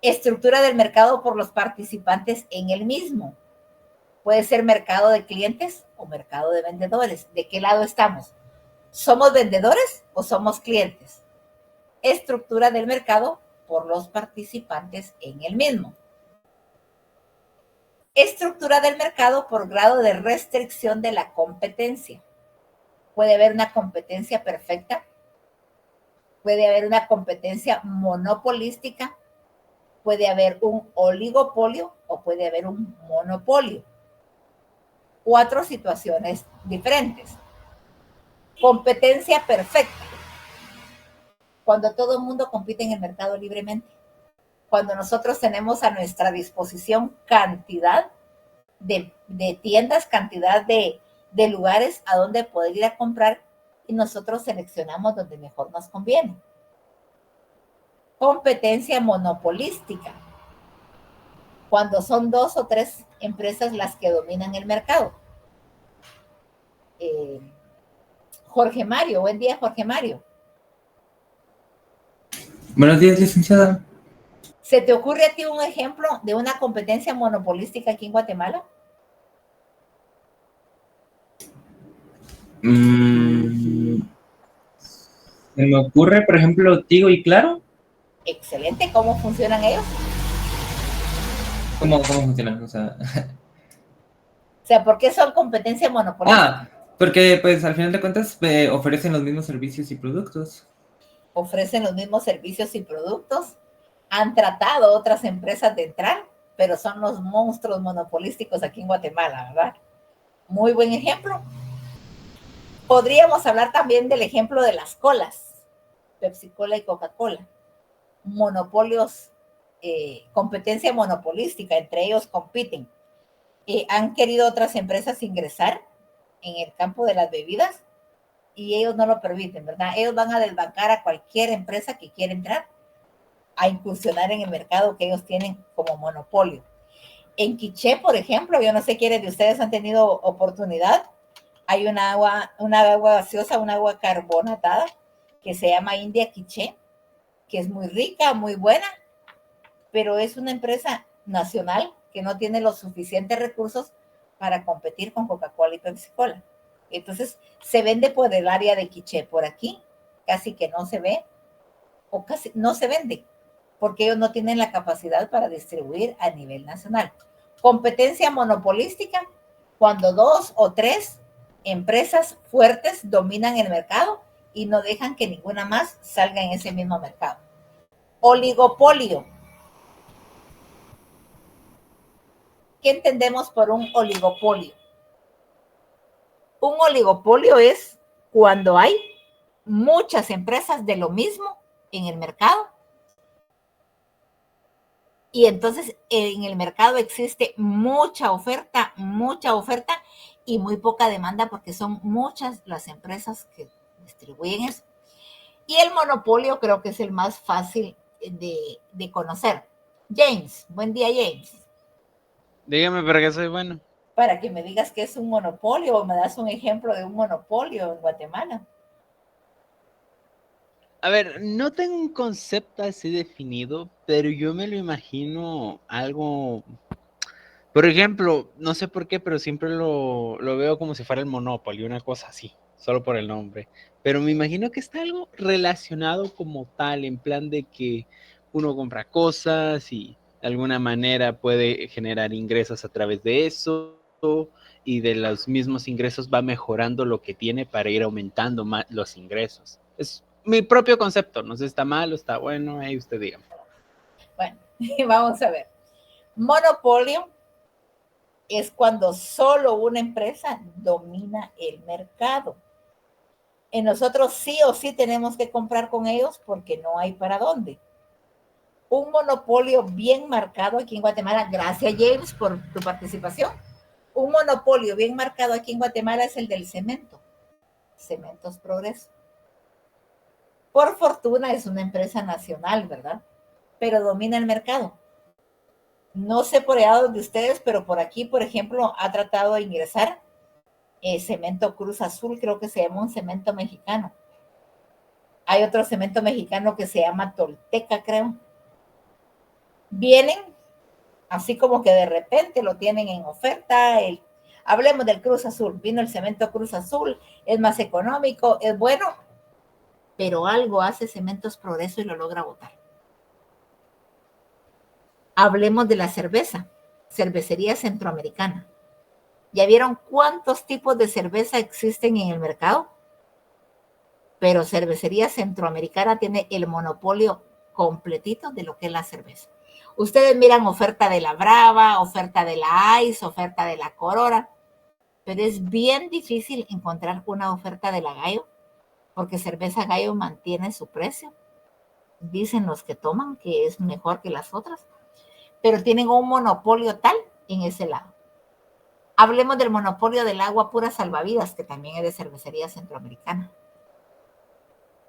Estructura del mercado por los participantes en el mismo. Puede ser mercado de clientes o mercado de vendedores. ¿De qué lado estamos? ¿Somos vendedores o somos clientes? Estructura del mercado por los participantes en el mismo. Estructura del mercado por grado de restricción de la competencia. Puede haber una competencia perfecta, puede haber una competencia monopolística, puede haber un oligopolio o puede haber un monopolio. 4 situaciones diferentes. Competencia perfecta. Cuando todo el mundo compite en el mercado libremente. Cuando nosotros tenemos a nuestra disposición cantidad de tiendas, cantidad de lugares a donde poder ir a comprar y nosotros seleccionamos donde mejor nos conviene. Competencia monopolística. Cuando son 2 o 3 empresas las que dominan el mercado. Jorge Mario, buen día, Jorge Mario. Buenos días, licenciada. ¿Se te ocurre a ti un ejemplo de una competencia monopolística aquí en Guatemala? Se me ocurre, por ejemplo, Tigo y Claro. Excelente, ¿cómo funcionan ellos? ¿Cómo funcionan? O sea, ¿por qué son competencia monopolística? porque pues al final de cuentas ofrecen los mismos servicios y productos. Ofrecen los mismos servicios y productos. Han tratado otras empresas de entrar, pero son los monstruos monopolísticos aquí en Guatemala, ¿verdad? Muy buen ejemplo. Podríamos hablar también del ejemplo de las colas, Pepsi-Cola y Coca-Cola. Monopolios, competencia monopolística, entre ellos compiten. Han querido otras empresas ingresar en el campo de las bebidas y ellos no lo permiten, ¿verdad? Ellos van a desbancar a cualquier empresa que quiera entrar a incursionar en el mercado que ellos tienen como monopolio. En Quiché, por ejemplo, yo no sé quiénes de ustedes han tenido oportunidad, hay una agua gaseosa, una agua carbonatada que se llama India Quiché, que es muy rica, muy buena, pero es una empresa nacional que no tiene los suficientes recursos para competir con Coca-Cola y Pepsi-Cola. Entonces, se vende por el área de Quiché. Por aquí casi que no se ve o casi no se vende porque ellos no tienen la capacidad para distribuir a nivel nacional. Competencia monopolística, cuando 2 o 3 empresas fuertes dominan el mercado y no dejan que ninguna más salga en ese mismo mercado. Oligopolio. ¿Qué entendemos por un oligopolio? Un oligopolio es cuando hay muchas empresas de lo mismo en el mercado y entonces en el mercado existe mucha oferta y muy poca demanda porque son muchas las empresas que distribuyen eso. Y el monopolio creo que es el más fácil de conocer. James, buen día, James. Dígame, ¿para qué soy bueno? Para que me digas que es un monopolio o me das un ejemplo de un monopolio en Guatemala. A ver, no tengo un concepto así definido, pero yo me lo imagino algo... Por ejemplo, no sé por qué, pero siempre lo veo como si fuera el Monopoly, una cosa así, solo por el nombre. Pero me imagino que está algo relacionado como tal, en plan de que uno compra cosas y de alguna manera puede generar ingresos a través de eso y de los mismos ingresos va mejorando lo que tiene para ir aumentando más los ingresos. Es mi propio concepto, no sé si está mal o está bueno, ahí usted diga. Bueno, vamos a ver. Monopolio es cuando solo una empresa domina el mercado. Y nosotros sí o sí tenemos que comprar con ellos porque no hay para dónde. Un monopolio bien marcado aquí en Guatemala, gracias James por tu participación. Un monopolio bien marcado aquí en Guatemala es el del cemento. Cementos Progreso. Por fortuna es una empresa nacional, ¿verdad? Pero domina el mercado. No sé por allá de ustedes, pero por aquí, por ejemplo, ha tratado de ingresar Cemento Cruz Azul, creo que se llama un cemento mexicano. Hay otro cemento mexicano que se llama Tolteca, creo. Vienen, así como que de repente lo tienen en oferta. Hablemos del Cruz Azul. Vino el cemento Cruz Azul, es más económico, es bueno, pero algo hace Cementos Progreso y lo logra botar. Hablemos de la cerveza. Cervecería Centroamericana. ¿Ya vieron cuántos tipos de cerveza existen en el mercado? Pero Cervecería Centroamericana tiene el monopolio completito de lo que es la cerveza. Ustedes miran oferta de la Brava, oferta de la Ice, oferta de la Corona, pero es bien difícil encontrar una oferta de la Gallo, porque Cerveza Gallo mantiene su precio. Dicen los que toman que es mejor que las otras, pero tienen un monopolio tal en ese lado. Hablemos del monopolio del agua pura salvavidas, que también es de Cervecería Centroamericana.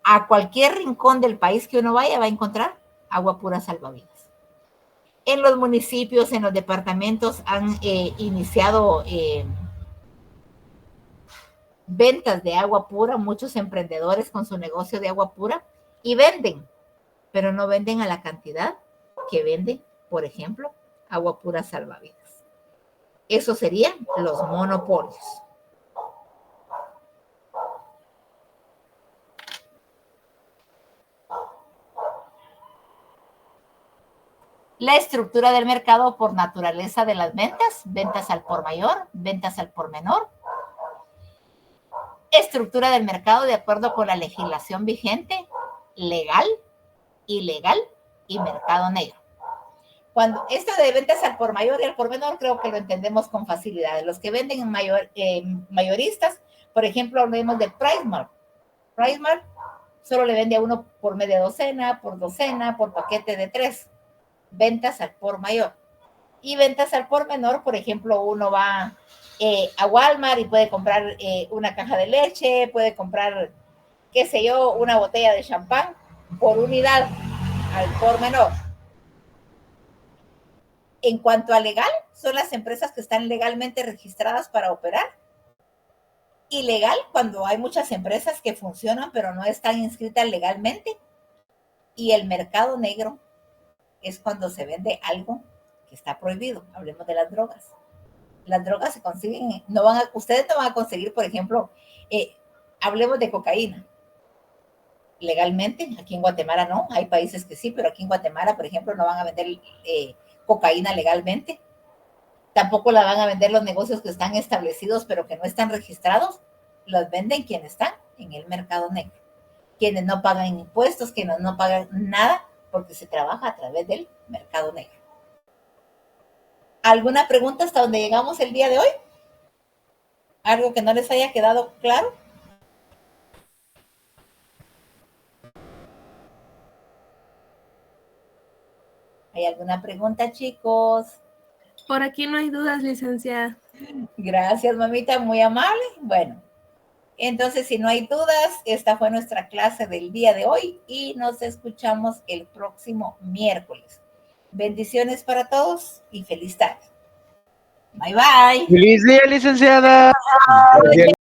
A cualquier rincón del país que uno vaya va a encontrar agua pura salvavidas. En los municipios, en los departamentos han iniciado ventas de agua pura, muchos emprendedores con su negocio de agua pura, y venden, pero no venden a la cantidad que vende, por ejemplo, agua pura salvavidas. Eso serían los monopolios. La estructura del mercado por naturaleza de las ventas, ventas al por mayor, ventas al por menor. Estructura del mercado de acuerdo con la legislación vigente, legal, ilegal y mercado negro. Cuando esto de ventas al por mayor y al por menor creo que lo entendemos con facilidad. Los que venden en mayoristas, por ejemplo, hablemos de PriceSmart. PriceSmart solo le vende a uno por media docena, por paquete de 3. Ventas al por mayor. Y ventas al por menor, por ejemplo, uno va a Walmart y puede comprar una caja de leche, puede comprar, qué sé yo, una botella de champán por unidad al por menor. En cuanto a legal, son las empresas que están legalmente registradas para operar. Ilegal, cuando hay muchas empresas que funcionan pero no están inscritas legalmente. Y el mercado negro es cuando se vende algo que está prohibido. Hablemos de las drogas. Las drogas se consiguen, ustedes no van a conseguir, por ejemplo, hablemos de cocaína. Legalmente, aquí en Guatemala no, hay países que sí, pero aquí en Guatemala, por ejemplo, no van a vender cocaína legalmente. Tampoco la van a vender los negocios que están establecidos, pero que no están registrados. Los venden quienes están en el mercado negro. Quienes no pagan impuestos, quienes no pagan nada, porque se trabaja a través del mercado negro. ¿Alguna pregunta hasta donde llegamos el día de hoy? ¿Algo que no les haya quedado claro? ¿Hay alguna pregunta, chicos? Por aquí no hay dudas, licenciada. Gracias, mamita, muy amable. Bueno, entonces si no hay dudas, esta fue nuestra clase del día de hoy y nos escuchamos el próximo miércoles. Bendiciones para todos y feliz tarde. Bye, bye. ¡Feliz día, licenciada! Bye.